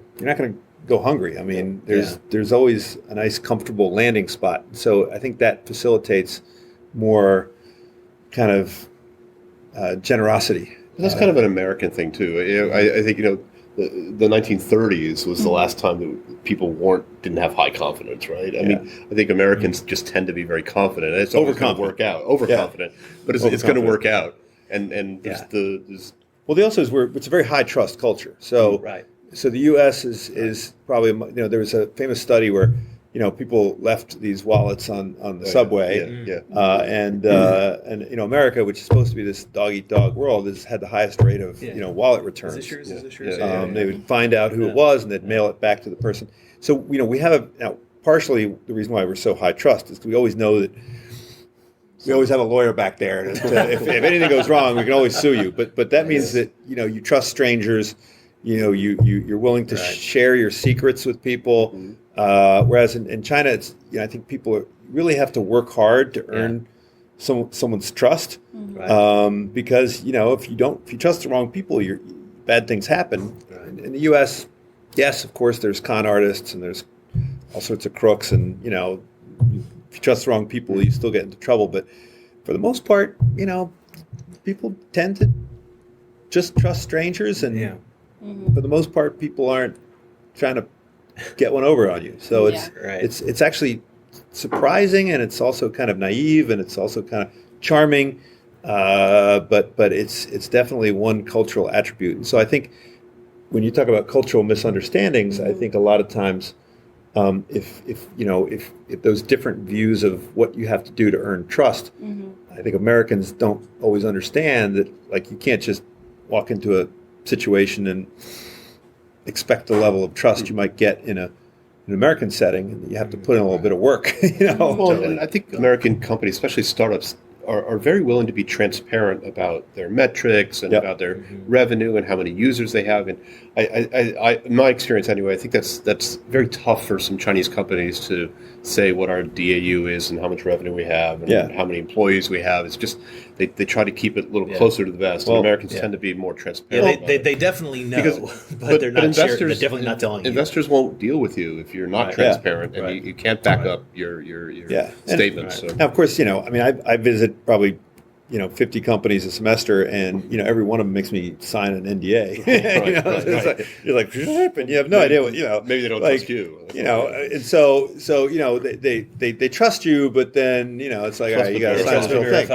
go hungry. I mean, there's always a nice comfortable landing spot. So I think that facilitates more kind of generosity. That's kind of an American thing too. I think the 1930s was the last time that people didn't have high confidence, right? I mean, I think Americans just tend to be very confident. And it's always going to work out, overconfident, but it's going to work out. And there's Well, the also is it's a very high trust culture. So So the U.S. is probably there was a famous study where people left these wallets on the subway, and America, which is supposed to be this dog eat dog world, has had the highest rate of wallet returns. Is this yours? They would find out who it was and they'd mail it back to the person. So we have partially the reason why we're so high trust is we always know that we always have a lawyer back there. If anything goes wrong, we can always sue you. But that means that you trust strangers. You're willing to share your secrets with people. Whereas in China, it's I think people really have to work hard to earn someone's trust. Right. Because if you trust the wrong people, bad things happen. In the U.S., yes, of course, there's con artists and there's all sorts of crooks, and if you trust the wrong people, you still get into trouble. But for the most part, people tend to just trust strangers, and for the most part, people aren't trying to get one over on you. So it's actually surprising, and it's also kind of naive, and it's also kind of charming. But it's definitely one cultural attribute. And so I think when you talk about cultural misunderstandings, I think a lot of times, if those different views of what you have to do to earn trust, I think Americans don't always understand that, like, you can't just walk into a situation and expect the level of trust you might get in an American setting, and you have to put in a little bit of work. Well, and I think American companies, especially startups, are very willing to be transparent about their metrics and about their revenue and how many users they have. And I in my experience anyway, I think that's very tough for some Chinese companies to say what our DAU is and how much revenue we have and how many employees we have. It's just they try to keep it a little closer to the vest. Well, and Americans tend to be more transparent. Yeah, they definitely know, but they're not sharing, they're definitely not telling you. Investors won't deal with you if you're not transparent, and you can't back up your statements. And of course, I visit probably 50 companies a semester, and every one of them makes me sign an NDA. You're like, and you have no idea what Maybe they don't trust you. And so they trust you, but then it's like, all right, you got to sign this whole thing.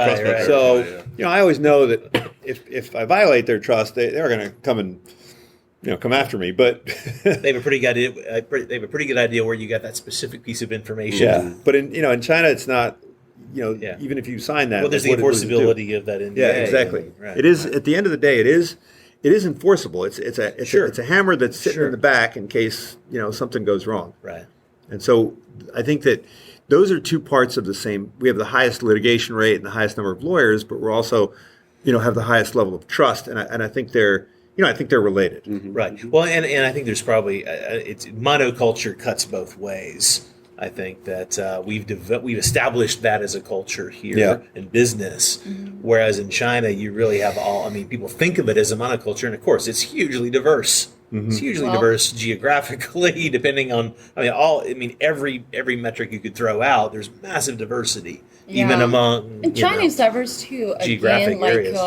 So I always know that if I violate their trust, they're going to come and come after me. But they have a pretty good idea. They have a pretty good idea where you got that specific piece of information. Yeah, but in China, it's not. Even if you sign that, there's the enforceability of that NDA. Yeah, exactly. Right. It is at the end of the day. It is enforceable. It's a hammer that's sitting in the back in case something goes wrong. Right. And so I think that those are two parts of the same. We have the highest litigation rate and the highest number of lawyers, but we're also have the highest level of trust. And I think they're related. Mm-hmm. Right. Well, and I think there's probably it's monoculture cuts both ways. I think that we've established that as a culture here in business, whereas in China you really have people think of it as a monoculture, and of course it's hugely diverse. It's hugely diverse geographically, depending on every metric you could throw out. There's massive diversity, even among. And China is diverse too. Geographic Again, areas.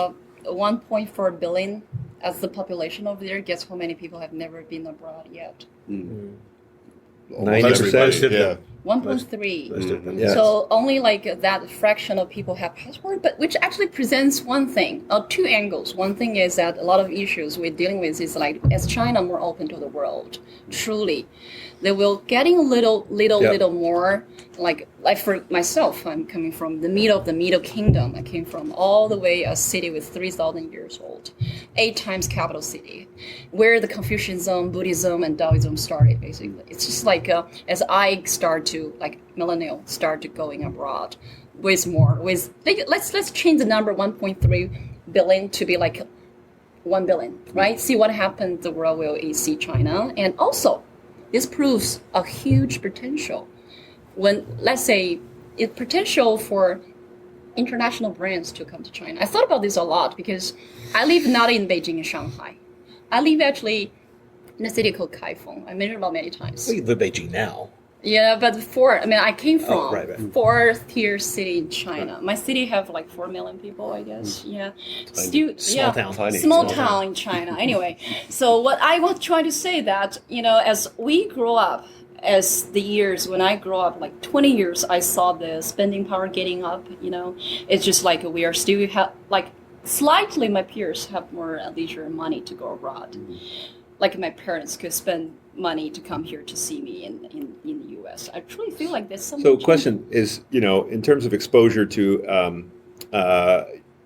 1.4 billion as the population over there. Guess how many people have never been abroad yet? 90%. 1.3. So only that fraction of people have passport, but which actually presents one thing, two angles. One thing is that a lot of issues we're dealing with is as China more open to the world, truly, they will getting a little more like for myself, I'm coming from the Middle Kingdom. I came from all the way a city with 3,000 years old, 8 times capital city, where the Confucianism, Buddhism, and Taoism started. Basically, it's just as I start to millennial start to going abroad let's change the number 1.3 billion to be 1 billion, right? See what happens. The world will see China, and also this proves a huge potential. When, let's say, it's potential for international brands to come to China. I thought about this a lot because I live not in Beijing and Shanghai. I live actually in a city called Kaifeng. I mentioned about many times. Well, you live in Beijing now. Yeah, but I came from fourth-tier city in China. My city have 4 million people, I guess. Yeah, small town in China. Anyway, so what I was trying to say that as we grow up, as the years when I grew up, 20 years, I saw the spending power getting up. It's just we are still slightly my peers have more leisure and money to go abroad. My parents could spend money to come here to see me in the U.S. I truly feel like there's something. So, question is, in terms of exposure to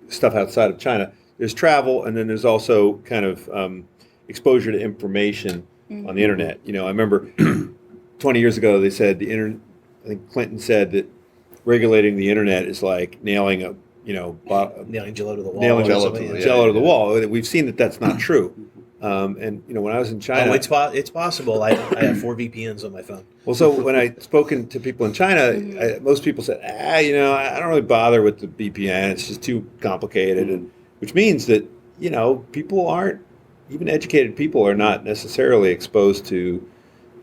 stuff outside of China, there's travel, and then there's also kind of exposure to information on the internet. I remember 20 years ago they said I think Clinton said that regulating the internet is like nailing nailing Jello to the wall. Nailing Jello to the wall. We've seen that that's not true. And when I was in China, It's possible. I have 4 VPNs on my phone. well, so when I spoken to people in China, most people said, I don't really bother with the VPN. It's just too complicated, and which means that people aren't, even educated people are not necessarily exposed to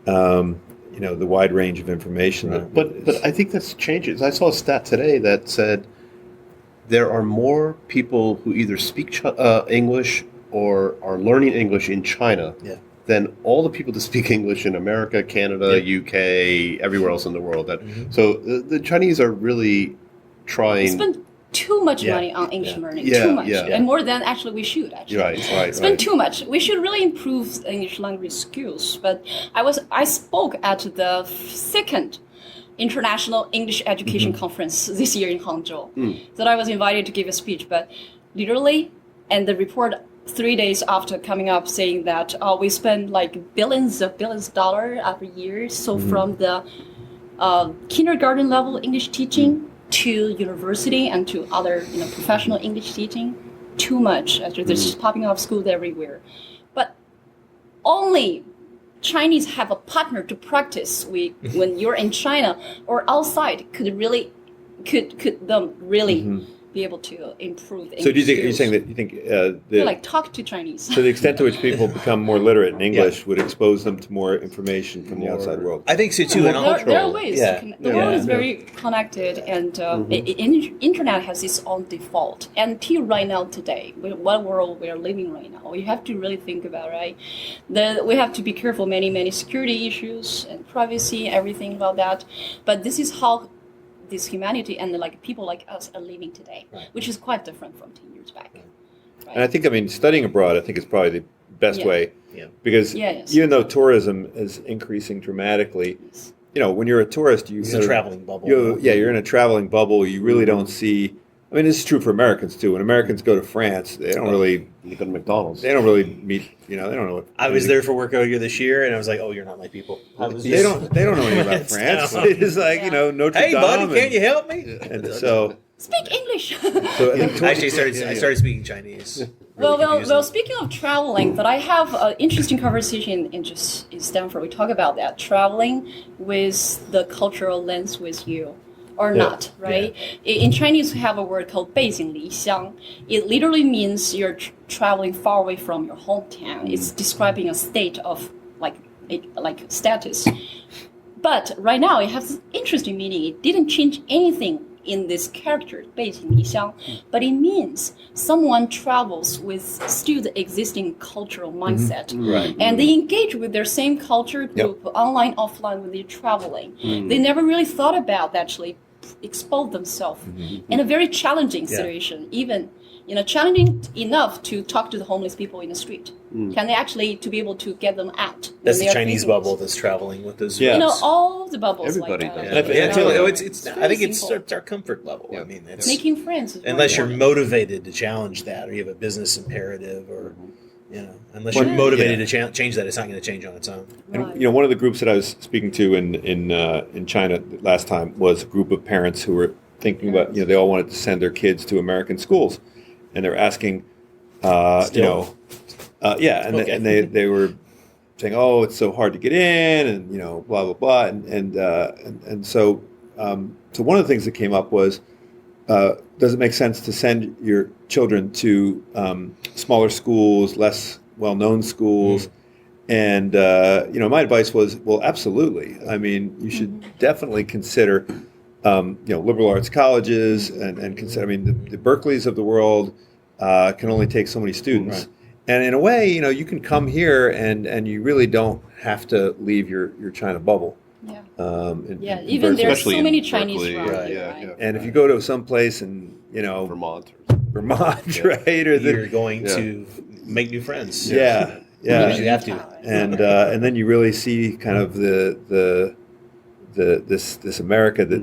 the wide range of information. Right. But I think that's changing. I saw a stat today that said there are more people who either speak English or are learning English in China than all the people that speak English in America, Canada, UK, everywhere else in the world. So the Chinese are really trying. Spend too much money on English learning, too much, and more than actually we should. Right. Spend too much. We should really improve English language skills. But I spoke at the second International English Education Conference this year in Hangzhou. That I was invited to give a speech, but literally, and the report 3 days after coming up saying that we spend like billions of dollars every year. So from the kindergarten level English teaching to university and to other professional English teaching, too much. There's popping up schools everywhere. But only Chinese have a partner to practice with when you're in China or outside could them really be able to improve the English So do you think, skills. you're saying that you think like talk to Chinese. to the extent to which people become more literate in English would expose them to more information from the outside world? I think so too. And There are ways. Yeah. To connect. The world is very connected, and internet has its own default. And till right now, today, what world we are living right now, we have to really think about, right? We have to be careful, many security issues and privacy, everything about that. But this is how this humanity and people like us are living today, which is quite different from 10 years back. Right? And I think, studying abroad, I think is probably the best way, because even though tourism is increasing dramatically, when you're a tourist, It's a traveling bubble. You're in a traveling bubble. You really don't see. This is true for Americans too. When Americans go to France, they don't really. You go to McDonald's. They don't really meet. They don't know. What, I was there for work earlier this year, and I was like, "Oh, you're not my people." They don't know anything about France. It's like Notre Hey, Dame. buddy, can't you help me? And so Speak English. I think Actually, I started speaking Chinese. Well, speaking of traveling, but I have an interesting conversation in Stanford. We talk about that, traveling with the cultural lens with you. Or not, right? In Chinese, we have a word called 背井离乡. It literally means you're traveling far away from your hometown. It's describing a state of like status. But right now, it has this interesting meaning. It didn't change anything in this character, 背井离乡, but it means someone travels with still the existing cultural mindset. Right. And they engage with their same culture group, online, offline, when they're traveling. They never really thought about actually expose themselves in a very challenging situation, even challenging enough to talk to the homeless people in the street. Can they actually to be able to get them out? That's the Chinese bubble that's traveling with those. All the bubbles. Everybody like does. that. I think it's our comfort level. It's Making friends. Is unless you're very motivated to challenge that, or you have a business imperative, or unless you're motivated to change that, it's not going to change on its own. important. And one of the groups that I was speaking to in China last time was a group of parents who were thinking about, they all wanted to send their kids to American schools, and they're asking, and they were saying, oh, it's so hard to get in, and blah blah blah, and so one of the things that came up was, does it make sense to send your children to smaller schools, less well-known schools? And my advice was, well, absolutely. You should definitely consider liberal arts colleges, and consider. The Berkeleys of the world can only take so many students. Right. And in a way, you can come here and you really don't have to leave your China bubble. Yeah. Even there's so many Chinese Berkeley, around here, right? And if you go to some place in Vermont, Vermont, right, or You're going to make new friends. yeah, Because you have to. and then you really see kind of this America that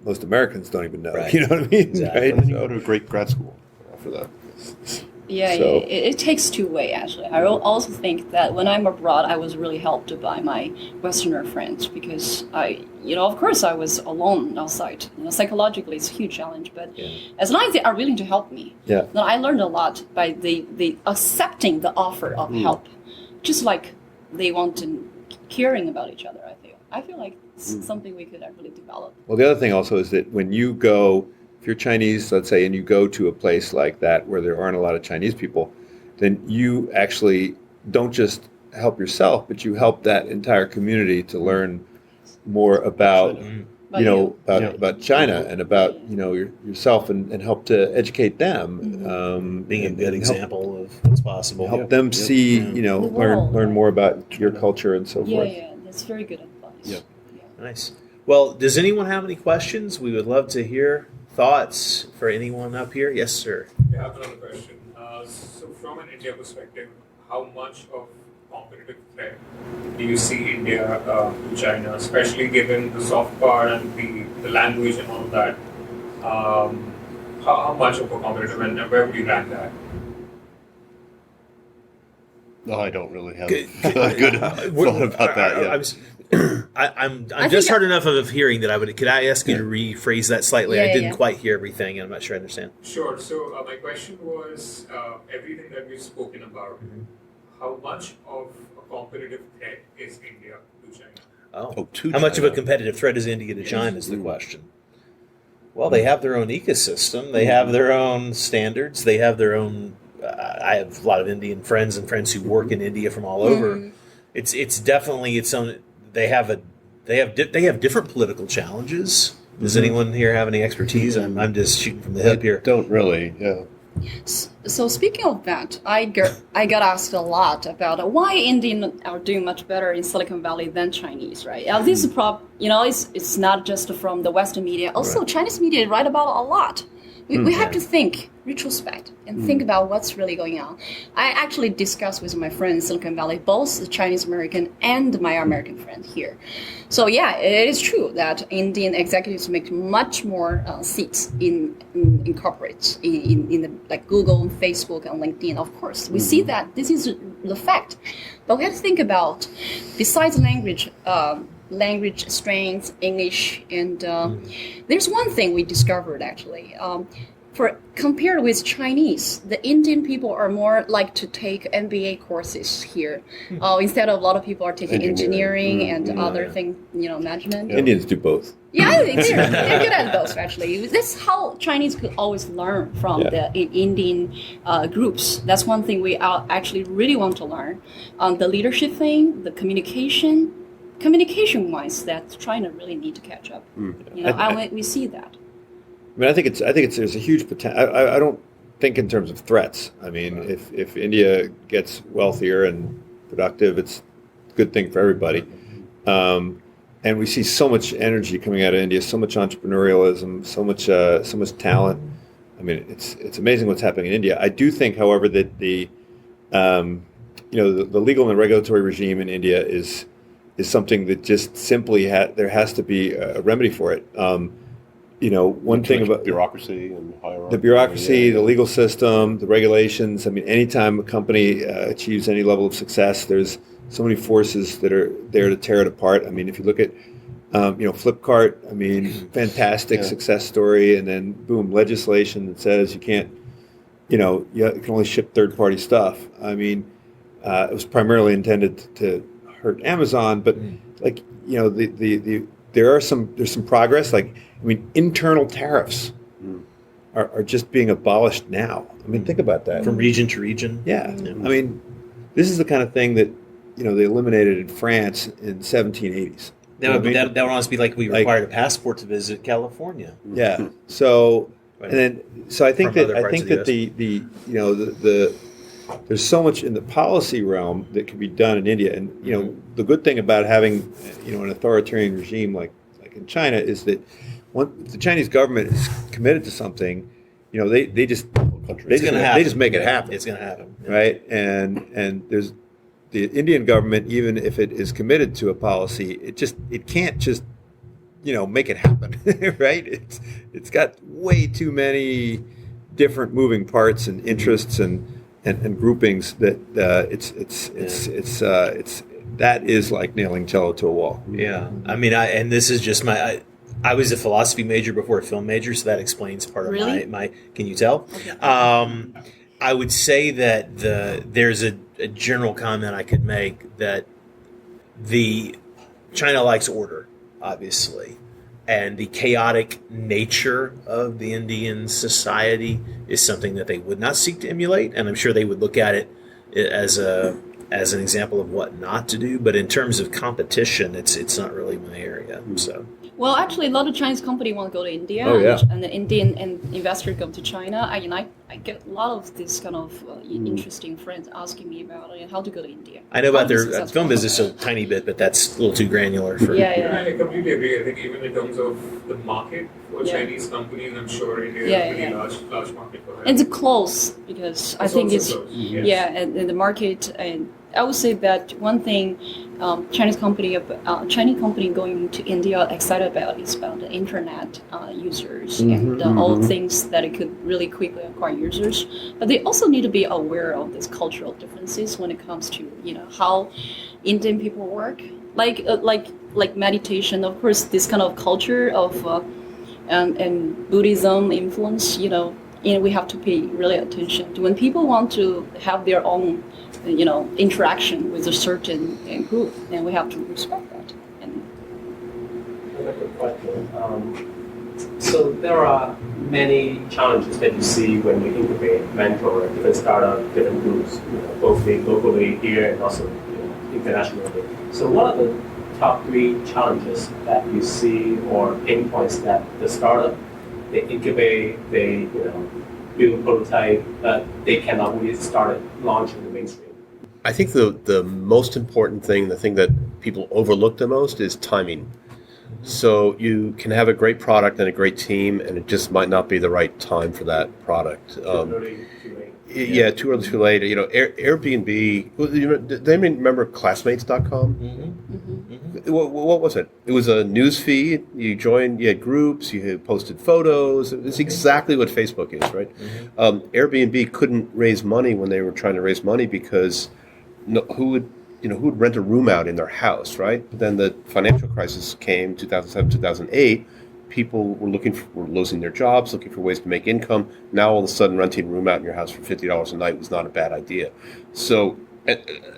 most Americans don't even know. Right. You know what I mean? Exactly. Right? and then you go to a great grad school after that. Yeah, So- it takes two way actually. I also think that when I'm abroad, I was really helped by my Westerner friends because of course I was alone outside. Psychologically it's a huge challenge, but as long as they are willing to help me, Yeah. then I learned a lot by the accepting the offer of help, just like they want to caring about each other. I feel like it's something we could actually develop. Well, the other thing also is that when you go, if you're Chinese, let's say, and you go to a place like that where there aren't a lot of Chinese people, then you actually don't just help yourself, but you help that entire community to learn more about, about China and about, yourself and help to educate them. Being a and good help- example of what's possible. Help them see, world, learn more about your culture and so forth. Yeah, that's very good advice. Yeah. Nice. Well, does anyone have any questions? We would love to hear thoughts for anyone up here. Yes, sir. I have another question. So from an India perspective, how much of competitive threat do you see India to China, especially given the soft power and the language and all of that? How much of a competitive and where would you rank that? No, I don't really have a good thought about that yet. I'm I just think- heard enough of hearing that could I ask you to rephrase that slightly? I Yeah, didn't yeah. quite hear everything, and I'm not sure I understand. Sure. So my question was everything that we've spoken about. How much of a competitive threat is India to China? Oh, to how much of a China. competitive threat is India to China is the question. Well, they have their own ecosystem. They have their own standards. They have their own. I have a lot of Indian friends and friends who work in India from all over. It's definitely its own. They have different political challenges. Does anyone here have any expertise? I'm just shooting from the hip here. Don't really, yeah. So speaking of that, I got asked a lot about why Indian are doing much better in Silicon Valley than Chinese, right? This is it's not just from the Western media. Also, Chinese media write about a lot. We have to think, retrospect, and think about what's really going on. I actually discussed with my friends in Silicon Valley, both the Chinese American and my American friend here. So yeah, it is true that Indian executives make much more seats in corporates, in the, like Google, Facebook, and LinkedIn. Of course, we see that this is the fact. But we have to think about, besides language strengths, English, and there's one thing we discovered actually. Compared with Chinese, the Indian people are more like to take MBA courses here, instead of a lot of people are taking engineering and other things, management. Yeah. Indians do both. Yeah, I think they're good at those actually. That's how Chinese could always learn from the Indian groups. That's one thing we actually really want to learn. The leadership thing, the communication-wise, that China really need to catch up. We see that. I mean, I think there's a huge potential. I don't think in terms of threats. I mean, if India gets wealthier and productive, it's a good thing for everybody. And we see so much energy coming out of India, so much entrepreneurialism, so much talent. I mean, it's amazing what's happening in India. I do think, however, that the legal and regulatory regime in India is something that just simply there has to be a remedy for it. One thing about bureaucracy and hierarchy. the bureaucracy, the legal system, the regulations. I mean, anytime a company achieves any level of success, there's so many forces that are there to tear it apart. I mean, if you look at, Flipkart, I mean, fantastic success story, and then boom, legislation that says you can't, you can only ship third-party stuff. I mean, it was primarily intended to hurt Amazon, but there's some progress. Like, I mean, internal tariffs are just being abolished now. I mean, think about that. From region to region. Yeah. I mean, this is the kind of thing that, they eliminated in France in 1780s. That would almost be like we required a passport to visit California. Yeah. So, Right. and then, so I think From other that parts of the there's so much in the policy realm that can be done in India. And, the good thing about having, an authoritarian regime like in China is that if the Chinese government is committed to something, they just make it happen. It's going to happen. Yeah. Right. And there's the Indian government, even if it is committed to a policy, it can't just, make it happen. Right. It's got way too many different moving parts and interests and and groupings that it's that is like nailing cello to a wall. Yeah, I mean, and this is just I was a philosophy major before a film major, so that explains part of Really? my. Can you tell? Okay. I would say that there's a general comment I could make that China likes order, obviously, and the chaotic nature of the Indian society is something that they would not seek to emulate, and I'm sure they would look at it as an example of what not to do. But in terms of competition, it's not really my area. So. Well, actually, a lot of Chinese companies want to go to India, Oh, yeah. and the Indian investors go to China. I get a lot of this kind of interesting friends asking me about how to go to India. I know about How to be their successful. film business a tiny bit, but that's a little too granular for. Yeah. I completely agree. I think even in terms of the market for Yeah. Chinese companies, I'm sure India Yeah, is a pretty yeah. large market for them. And it's close because I think also it's close, yes. yeah, and the market. And I would say that one thing Chinese company going to India are excited about is about the internet users and all things that it could really quickly acquire users. But they also need to be aware of these cultural differences when it comes to how Indian people work, like meditation. Of course, this kind of culture of and Buddhism influence. We have to pay really attention to when people want to have their own interaction with a certain group, and we have to respect that. And Another quick question. So there are many challenges that you see when you incubate, mentor different startup, different groups, both locally here and also internationally. So what are the top 3 challenges that you see or pain points that the startup, they incubate, they build a prototype, but they cannot really start it, launch in the mainstream? I think the most important thing, the thing that people overlook the most, is timing. So you can have a great product and a great team, and it just might not be the right time for that product. Too early, too late. Yeah, too early, too late. Airbnb. Do they remember Classmates.com? What was it? It was a news feed. You joined. You had groups. You had posted photos. It's exactly what Facebook is, right? Airbnb couldn't raise money when they were trying to raise money because who would rent a room out in their house, right? But then the financial crisis came, 2007, 2008. People were losing their jobs, looking for ways to make income. Now all of a sudden, renting a room out in your house for $50 a night was not a bad idea. So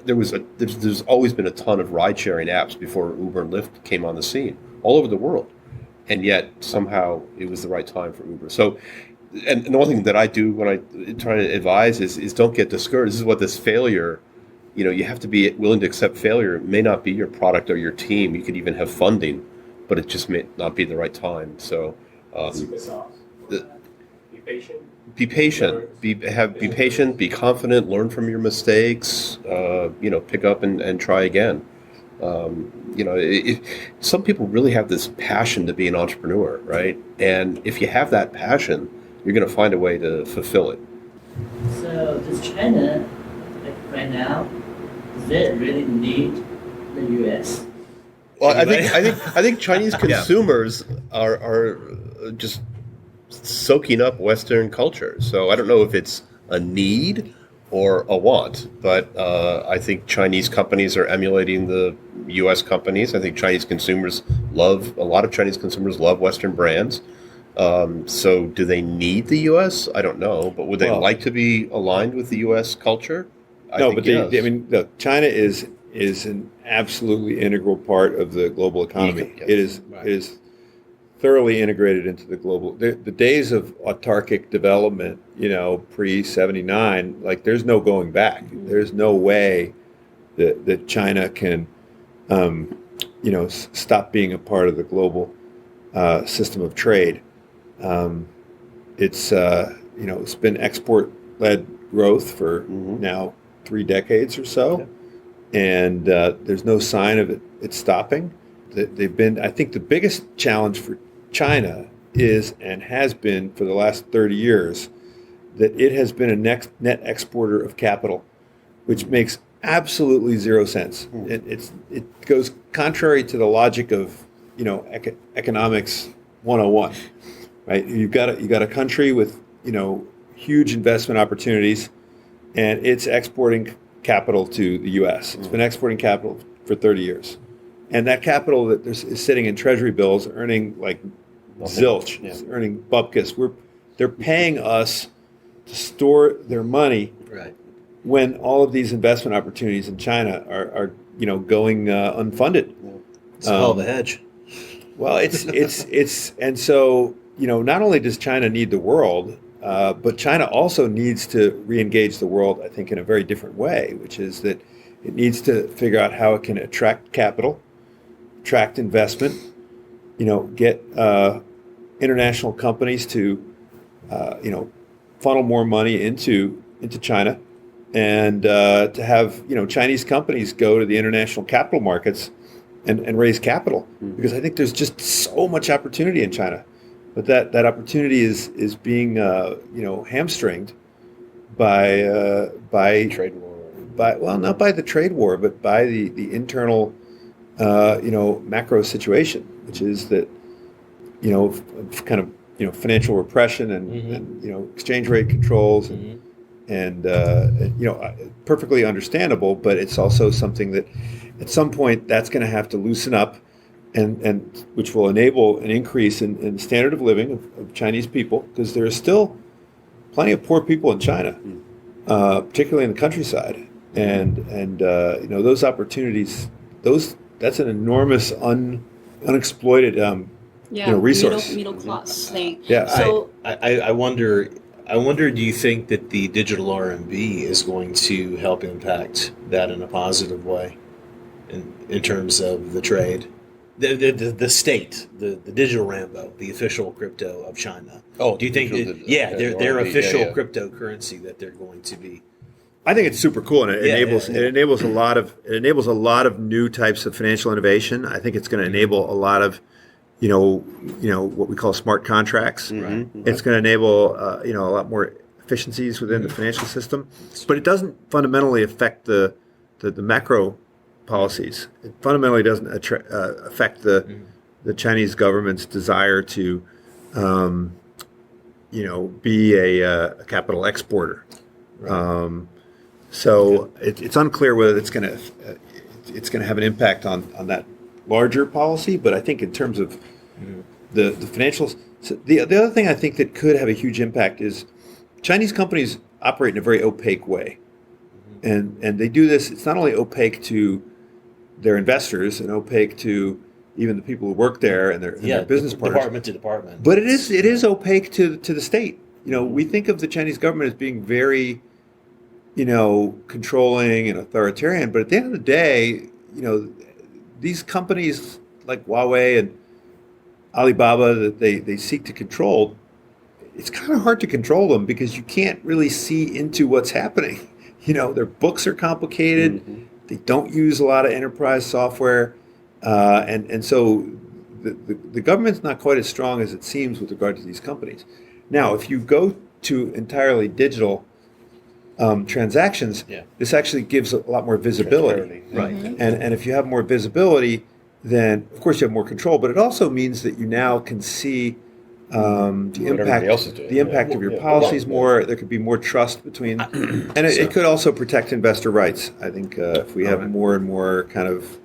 there's always been a ton of ride-sharing apps before Uber and Lyft came on the scene all over the world, and yet somehow it was the right time for Uber. So, and the one thing that I do when I try to advise is don't get discouraged. This is what this failure. You have to be willing to accept failure. It may not be your product or your team. You could even have funding, but it just may not be the right time. So, Secret sauce. Be patient. be patient. Be patient. Be confident. Learn from your mistakes. Pick up and try again. Some people really have this passion to be an entrepreneur, right? And if you have that passion, you're going to find a way to fulfill it. So does China, right now, does it really need the U.S.? Well, Anybody? I think Chinese consumers are just soaking up Western culture. So I don't know if it's a need or a want, but I think Chinese companies are emulating the U.S. companies. I think a lot of Chinese consumers love Western brands. So do they need the U.S.? I don't know, but would they like to be aligned with the U.S. culture? Look, China is an absolutely integral part of the global economy. Yes. It is thoroughly integrated into the global. The days of autarkic development, pre '79, like there's no going back. There's no way that China can, stop being a part of the global system of trade. It's been export-led growth for now 3 decades or so, and there's no sign of it stopping. I think the biggest challenge for China is and has been for the last 30 years that it has been a net exporter of capital, which makes absolutely zero sense. It goes contrary to the logic of economics 101, right? You've got a country with huge investment opportunities, and it's exporting capital to the U.S. It's been exporting capital for 30 years. And that capital that is sitting in treasury bills earning like zilch, Yeah. earning bupkis. They're paying us to store their money Right. when all of these investment opportunities in China are going unfunded. It's a hell of a hedge. Well, it's and so not only does China need the world, but China also needs to re-engage the world, I think, in a very different way, which is that it needs to figure out how it can attract capital, attract investment, get international companies to funnel more money into China, and to have Chinese companies go to the international capital markets and raise capital, because I think there's just so much opportunity in China, but that opportunity is being hamstringed by Trade war. not by the trade war, but by the internal macro situation, which is that kind of financial repression and exchange rate controls and perfectly understandable, but it's also something that at some point that's going to have to loosen up, and which will enable an increase in the standard of living of Chinese people, because there are still plenty of poor people in China, particularly in the countryside, and those opportunities, that's an enormous unexploited resource. Middle class thing. Yeah, So I wonder. Do you think that the digital RMB is going to help impact that in a positive way, in terms of the trade, the state, the digital Rambo, the official crypto of China? Oh, do you think? Their RMB, official yeah. cryptocurrency that they're going to be. I think it's super cool, and it Yeah, enables yeah. it enables a lot of new types of financial innovation. I think it's going to enable a lot of what we call smart contracts. Right. It's going to enable a lot more efficiencies within the financial system, but it doesn't fundamentally affect the macro policies. It fundamentally doesn't affect the Chinese government's desire to be a capital exporter. So it's unclear whether it's going to have an impact on that larger policy, but I think in terms of the financials, so the other thing I think that could have a huge impact is Chinese companies operate in a very opaque way, and they do this. It's not only opaque to their investors and opaque to even the people who work there and their business partners, department to department, but it is opaque to the state. We think of the Chinese government as being very controlling and authoritarian, but at the end of the day, these companies like Huawei and Alibaba that they seek to control, it's kind of hard to control them because you can't really see into what's happening. Their books are complicated. They don't use a lot of enterprise software, and so the government's not quite as strong as it seems with regard to these companies. Now, if you go to entirely digital transactions, this actually gives a lot more visibility. right? And if you have more visibility, then of course you have more control. But it also means that you now can see everybody else is doing. the impact of your policies more. There could be more trust between, and it could also protect investor rights. I think if we have more and more kind of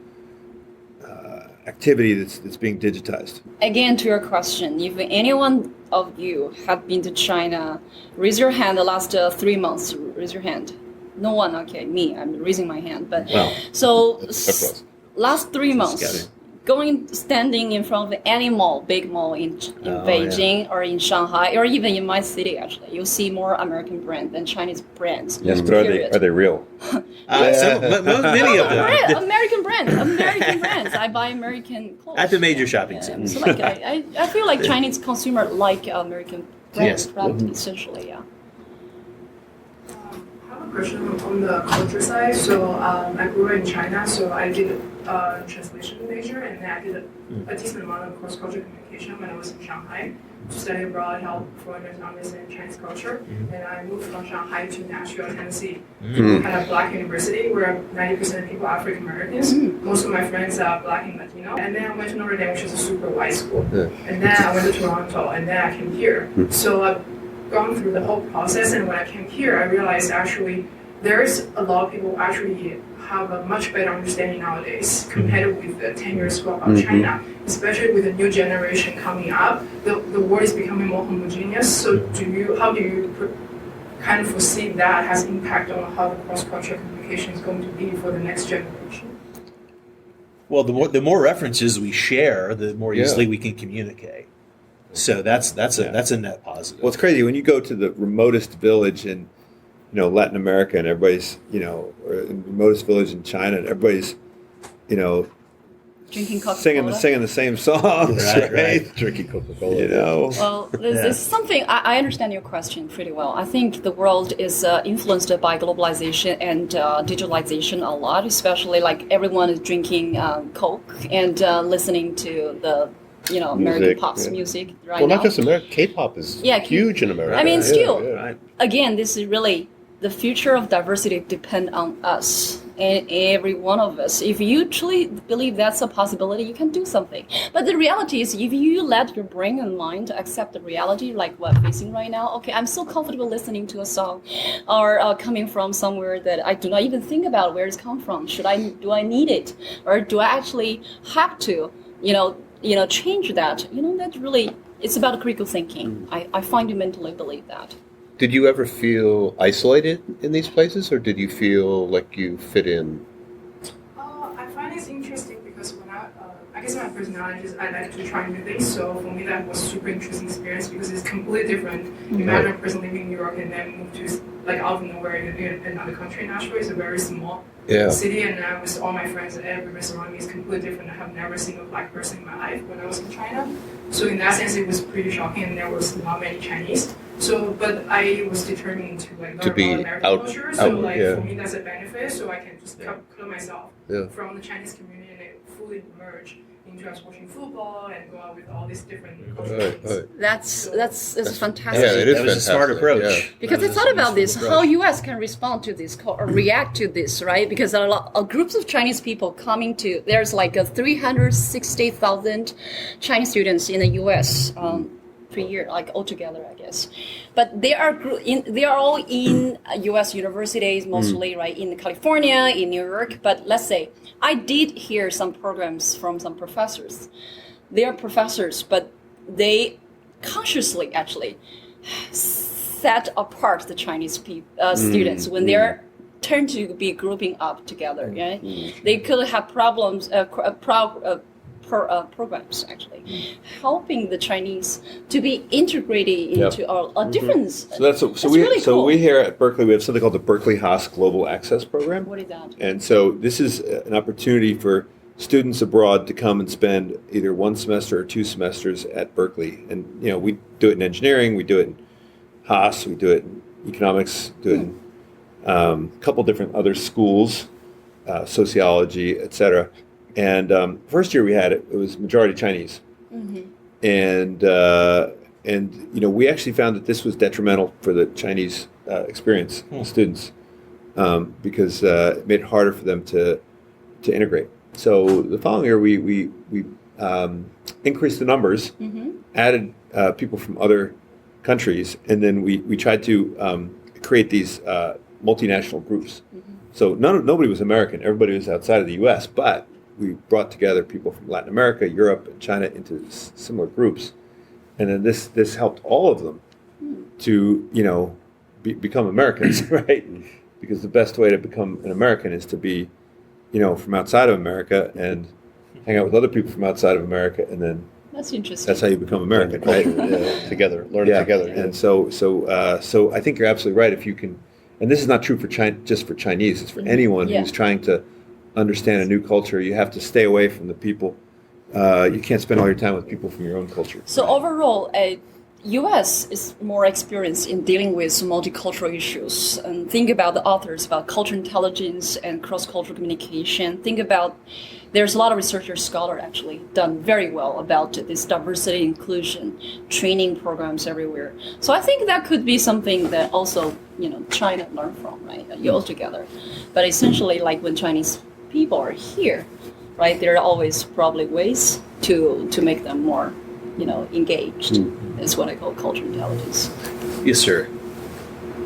activity that's being digitized. again, to your question, if anyone of you have been to China, raise your hand the last 3 months. Raise your hand. No one, okay, me, I'm raising my hand. But Wow. so Across. last 3 months, standing in front of any mall, big mall in Beijing or in Shanghai or even in my city, actually, you'll see more American brands than Chinese brands. Yes, but are they real? Many of them. American brands. I buy American clothes At the major shopping Yeah. centers. So like I feel like Chinese consumer like American brands, Yes. right? Essentially, yeah. I have a question on the culture side. So I grew up in China, so I did a translation major, and then I did a decent amount of cross-cultural communication when I was in Shanghai to study abroad, help foreigners understand Chinese culture. And I moved from Shanghai to Nashville, Tennessee, at a black university where 90% of people are African Americans. Most of my friends are black and Latino. And then I went to Notre Dame, which is a super white school. And then I went to Toronto, and then I came here. So I've gone through the whole process, and when I came here, I realized actually there's a lot of people actually have a much better understanding nowadays compared with 10 years ago about China, especially with the new generation coming up. The world is becoming more homogeneous. So how do you kind of foresee that has impact on how the cross-cultural communication is going to be for the next generation? Well, the more references we share, the more easily we can communicate. So that's a net positive. Well, it's crazy when you go to the remotest village in Latin America, and everybody's or in the remotest village in China, and everybody's drinking Coca-Cola, singing the same songs, right? Drinking Coca-Cola. Well, this is something I understand your question pretty well. I think the world is influenced by globalization and digitalization a lot, especially like everyone is drinking Coke and listening to the American pop music right now. Well, not just America. K-pop is huge in America. I mean, still, Right. again, this is really the future of diversity depend on us and every one of us. If you truly believe that's a possibility, you can do something. But the reality is, if you let your brain and mind accept the reality, like what we're facing right now, okay, I'm so comfortable listening to a song, or coming from somewhere that I do not even think about where it's come from. Do I need it, or do I actually have to, change that? That's really, it's about critical thinking. I fundamentally believe that. Did you ever feel isolated in these places, or did you feel like you fit in? I find it interesting because when I guess my personality is I like to try new things. So for me, that was super interesting experience because it's completely different. Imagine a person living in New York and then move to out of nowhere in another country. Nashville is a very small city, and now with all my friends and everybody surrounding me is completely different. I have never seen a black person in my life when I was in China. So in that sense, it was pretty shocking, and there was not many Chinese. So, but I was determined to learn about American culture. So, for me, that's a benefit. So I can just cut myself from the Chinese community and fully merge into us watching football and go out with all these different cultural things. That's fantastic. Yeah, it is That was a smart approach. Yeah. Because it's not about this, how U.S. can respond to this or react to this, right? Because there are groups of Chinese people coming to, there's like 360,000 Chinese students in the U.S. Per year, like altogether, I guess. But they are all in U.S. universities, mostly, right, in California, in New York. But let's say I did hear some programs from some professors. They are professors, but they consciously actually set apart the Chinese students when they're turned to be grouping up together. They could have problems. Programs actually helping the Chinese to be integrated into our difference. So we here at Berkeley, we have something called the Berkeley Haas Global Access Program. What is that? And so this is an opportunity for students abroad to come and spend either one semester or 2 semesters at Berkeley. And we do it in engineering, we do it in Haas, we do it in economics, do it in a couple different other schools, sociology, etc. And first year we had it was majority Chinese, and we actually found that this was detrimental for the Chinese experience students because it made it harder for them to integrate. So the following year we increased the numbers, added people from other countries, and then we tried to create these multinational groups. So nobody was American; everybody was outside of the U.S., but we brought together people from Latin America, Europe, and China into similar groups, and then this helped all of them to become Americans, right? Because the best way to become an American is to be from outside of America and hang out with other people from outside of America, and then that's interesting. That's how you become American, right? Together, learn it together. And so I think you're absolutely right. If you can, and this is not true for just for Chinese. It's for anyone who's trying to understand a new culture. You have to stay away from the people. You can't spend all your time with people from your own culture. So overall, U.S. is more experienced in dealing with multicultural issues. And think about the authors about cultural intelligence and cross-cultural communication. Think about there's a lot of researchers, scholars actually done very well about this diversity inclusion training programs everywhere. So I think that could be something that also China learn from, right? All together. But essentially, like when Chinese people are here, right? There are always probably ways to make them more, Engaged. Is what I call cultural intelligence. Yes, sir.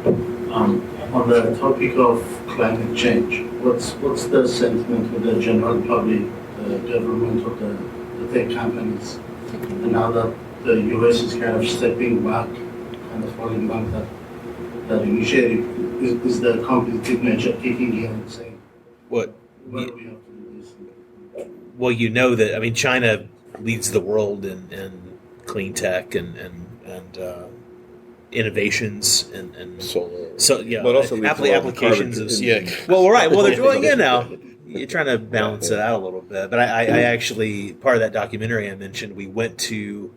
I On the topic of climate change, what's the sentiment with the general public, the government, or the tech companies? And now that the US is kind of stepping back, kind of falling back that initiative, is the competitive nature kicking in and saying, What? well, we have to do this? Well, you know that, I mean, China leads the world in clean tech and innovations and Solar. so yeah, But also leads to all the applications carbon of emissions. Well, right. Well, they're doing it now. You're trying to balance it out a little bit, but I actually, part of that documentary I mentioned, we went to,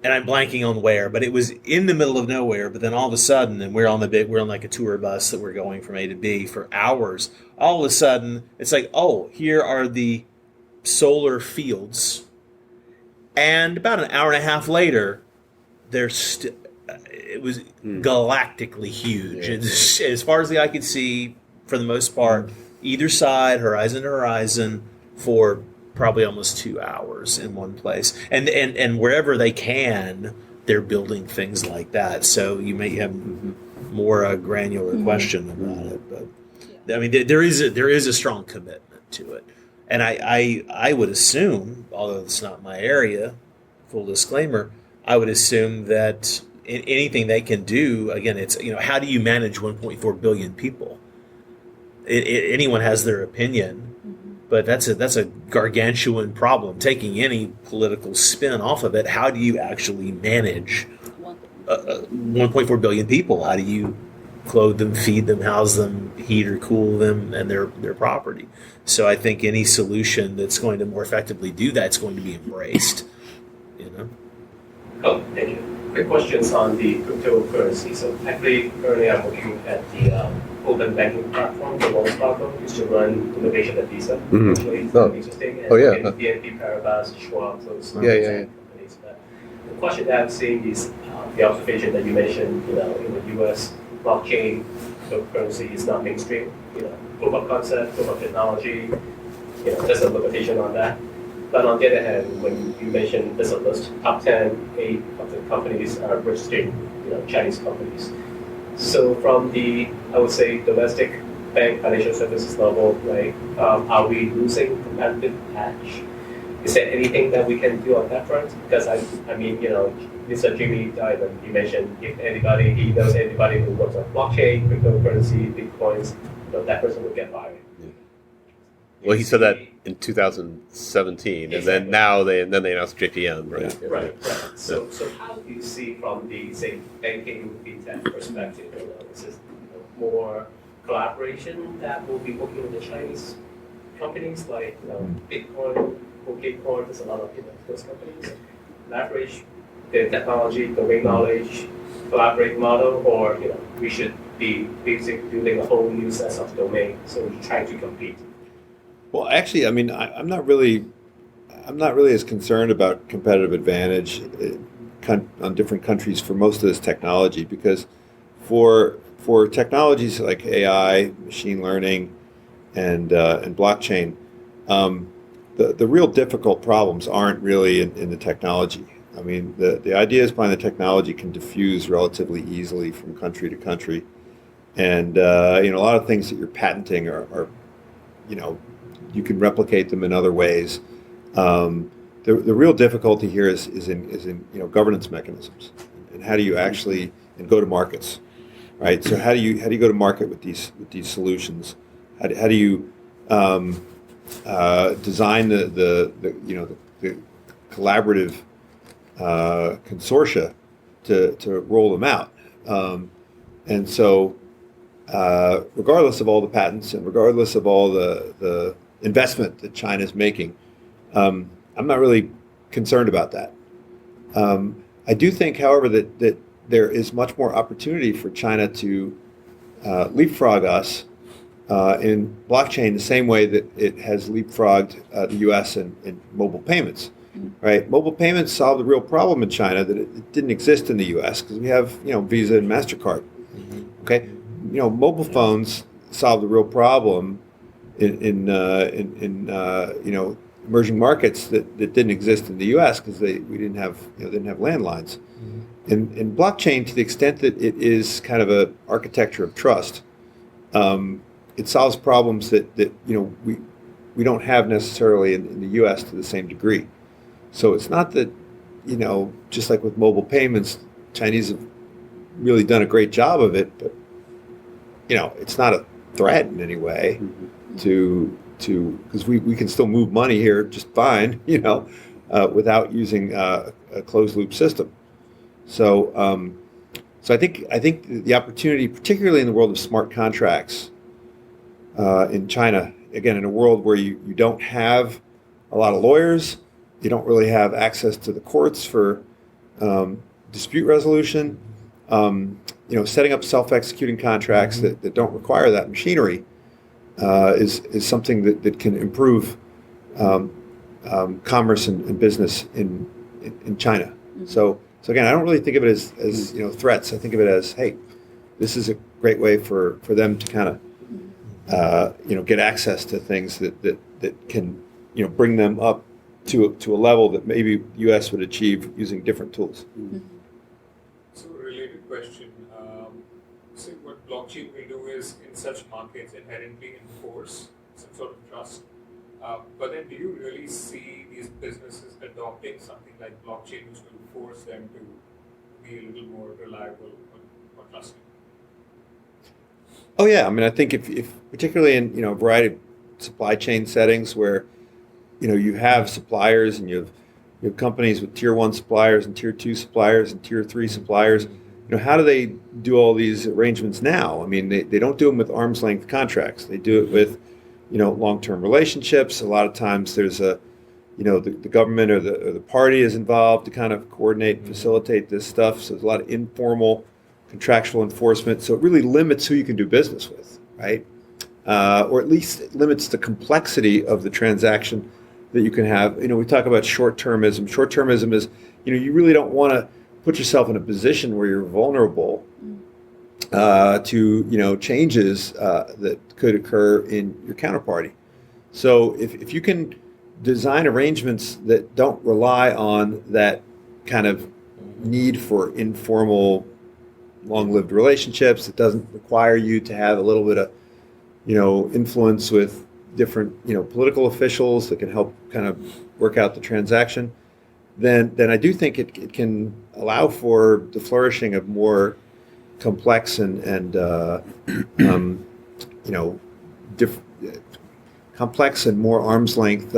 and I'm blanking on where, but it was in the middle of nowhere. But then all of a sudden, and we're on like a tour bus that we're going from A to B for hours. All of a sudden, it's like, oh, here are the solar fields, and about an hour and a half later, it was galactically huge. It's, as far as the eye could see, for the most part, either side, horizon to horizon, for probably almost 2 hours in one place. And wherever they can, they're building things like that. So you may have more granular question about it, but I mean, there is a strong commitment to it. And I would assume, although it's not my area, full disclaimer, I would assume that anything they can do, again, it's, how do you manage 1.4 billion people? Anyone has their opinion, but that's a gargantuan problem. Taking any political spin off of it, how do you actually manage 1.4 billion people? How do you clothe them, feed them, house them, heat or cool them, and their property? So I think any solution that's going to more effectively do that is going to be embraced. Oh, thank you. Quick questions on the cryptocurrency. So actually, currently I'm looking at the open banking platform for Wells Fargo, used to run innovation at Visa. Actually, it's interesting. And BNP Paribas, Schwab, those companies. But the question that I'm seeing is the observation that you mentioned. In the U.S., blockchain cryptocurrency is not mainstream. Proof of concept, proof of technology. There's a limitation on that. But on the other hand, when you mentioned there's a list, top 10, 8 of the companies are registered, Chinese companies. So from the, I would say, domestic bank financial services level, right, are we losing competitive edge? Is there anything that we can do on that front? Because I mean, Mr. Jimmy Diamond, he mentioned if he knows anybody who works on blockchain, cryptocurrency, bitcoins, that person will get fired. Well, he said that in 2017, exactly. And then now they announced JPM, right? Yeah. Right. So how do you see from the, say, banking fintech perspective? Is this more collaboration that will be working with the Chinese companies like Bitcoin, OKCoin? There's a lot of those companies leverage the technology, domain knowledge, collaborate model, or we should be basically building a whole new set of domain. So we try to compete. Well, actually, I mean, I'm not really as concerned about competitive advantage on different countries for most of this technology, because for technologies like AI, machine learning, and blockchain, the real difficult problems aren't really in the technology. I mean, the ideas behind the technology can diffuse relatively easily from country to country, and a lot of things that you're patenting are you can replicate them in other ways. The real difficulty here is in governance mechanisms, and how do you actually go to markets, right? So how do you go to market with these solutions? How do you design the collaborative consortia to roll them out? And so, regardless of all the patents and regardless of all the investment that China's making, I'm not really concerned about that. I do think, however, that there is much more opportunity for China to leapfrog us in blockchain the same way that it has leapfrogged the U.S. in mobile payments. Right? Mobile payments solved a real problem in China that it didn't exist in the U.S. because we have Visa and MasterCard. Okay, mobile phones solved a real problem in emerging markets that didn't exist in the U.S. because we didn't have landlines. in blockchain, to the extent that it is kind of a architecture of trust, it solves problems that we don't have necessarily in the U.S. to the same degree. So it's not that, just like with mobile payments, Chinese have really done a great job of it, but it's not a threat in any way to because we can still move money here just fine, without using a closed loop system. So I think the opportunity, particularly in the world of smart contracts, in China, again, in a world where you don't have a lot of lawyers, you don't really have access to the courts for dispute resolution. Setting up self-executing contracts that don't require that machinery is something that can improve commerce and business in China. So again, I don't really think of it as threats. I think of it as, hey, this is a great way for them to kind of get access to things that can bring them up to a level that maybe the U.S. would achieve using different tools. So a related question. So what blockchain will do is in such markets inherently enforce some sort of trust. But then do you really see these businesses adopting something like blockchain which will force them to be a little more reliable or trusting? Oh yeah, I mean, I think if particularly in a variety of supply chain settings where you have suppliers and you have companies with tier 1 suppliers and tier 2 suppliers and tier 3 suppliers, how do they do all these arrangements now? I mean, they don't do them with arm's length contracts. They do it with long-term relationships. A lot of times there's the government or the party is involved to kind of coordinate and facilitate this stuff. So there's a lot of informal contractual enforcement. So it really limits who you can do business with, right? Or at least it limits the complexity of the transaction that you can have. We talk about short-termism. Short-termism is, you really don't want to put yourself in a position where you're vulnerable to changes that could occur in your counterparty. So if you can design arrangements that don't rely on that kind of need for informal, long-lived relationships, it doesn't require you to have a little bit of influence with different political officials that can help kind of work out the transaction, then I do think it can allow for the flourishing of more complex and complex and more arm's length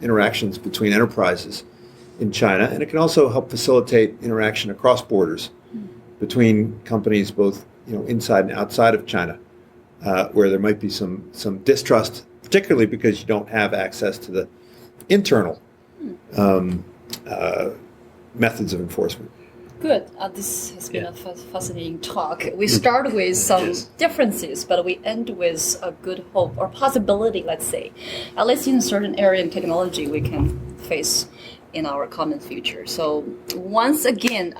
interactions between enterprises in China, and it can also help facilitate interaction across borders between companies both inside and outside of China, where there might be some distrust, particularly because you don't have access to the internal methods of enforcement. Good. This has been a fascinating talk. We start with some differences, but we end with a good hope or possibility, let's say. At least in a certain area in technology we can face in our common future. So once again,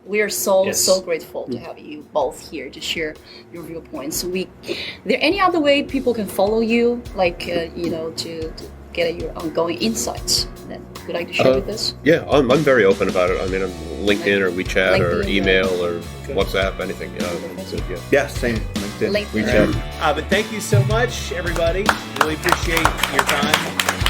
we are so grateful to have you both here to share your viewpoints. There any other way people can follow you, like to get your ongoing insights that you'd like to share with us? Yeah, I'm very open about it. I mean, I'm LinkedIn or WeChat or email or WhatsApp, anything. Yeah, same. LinkedIn, LinkedIn. WeChat. But thank you so much, everybody. Really appreciate your time.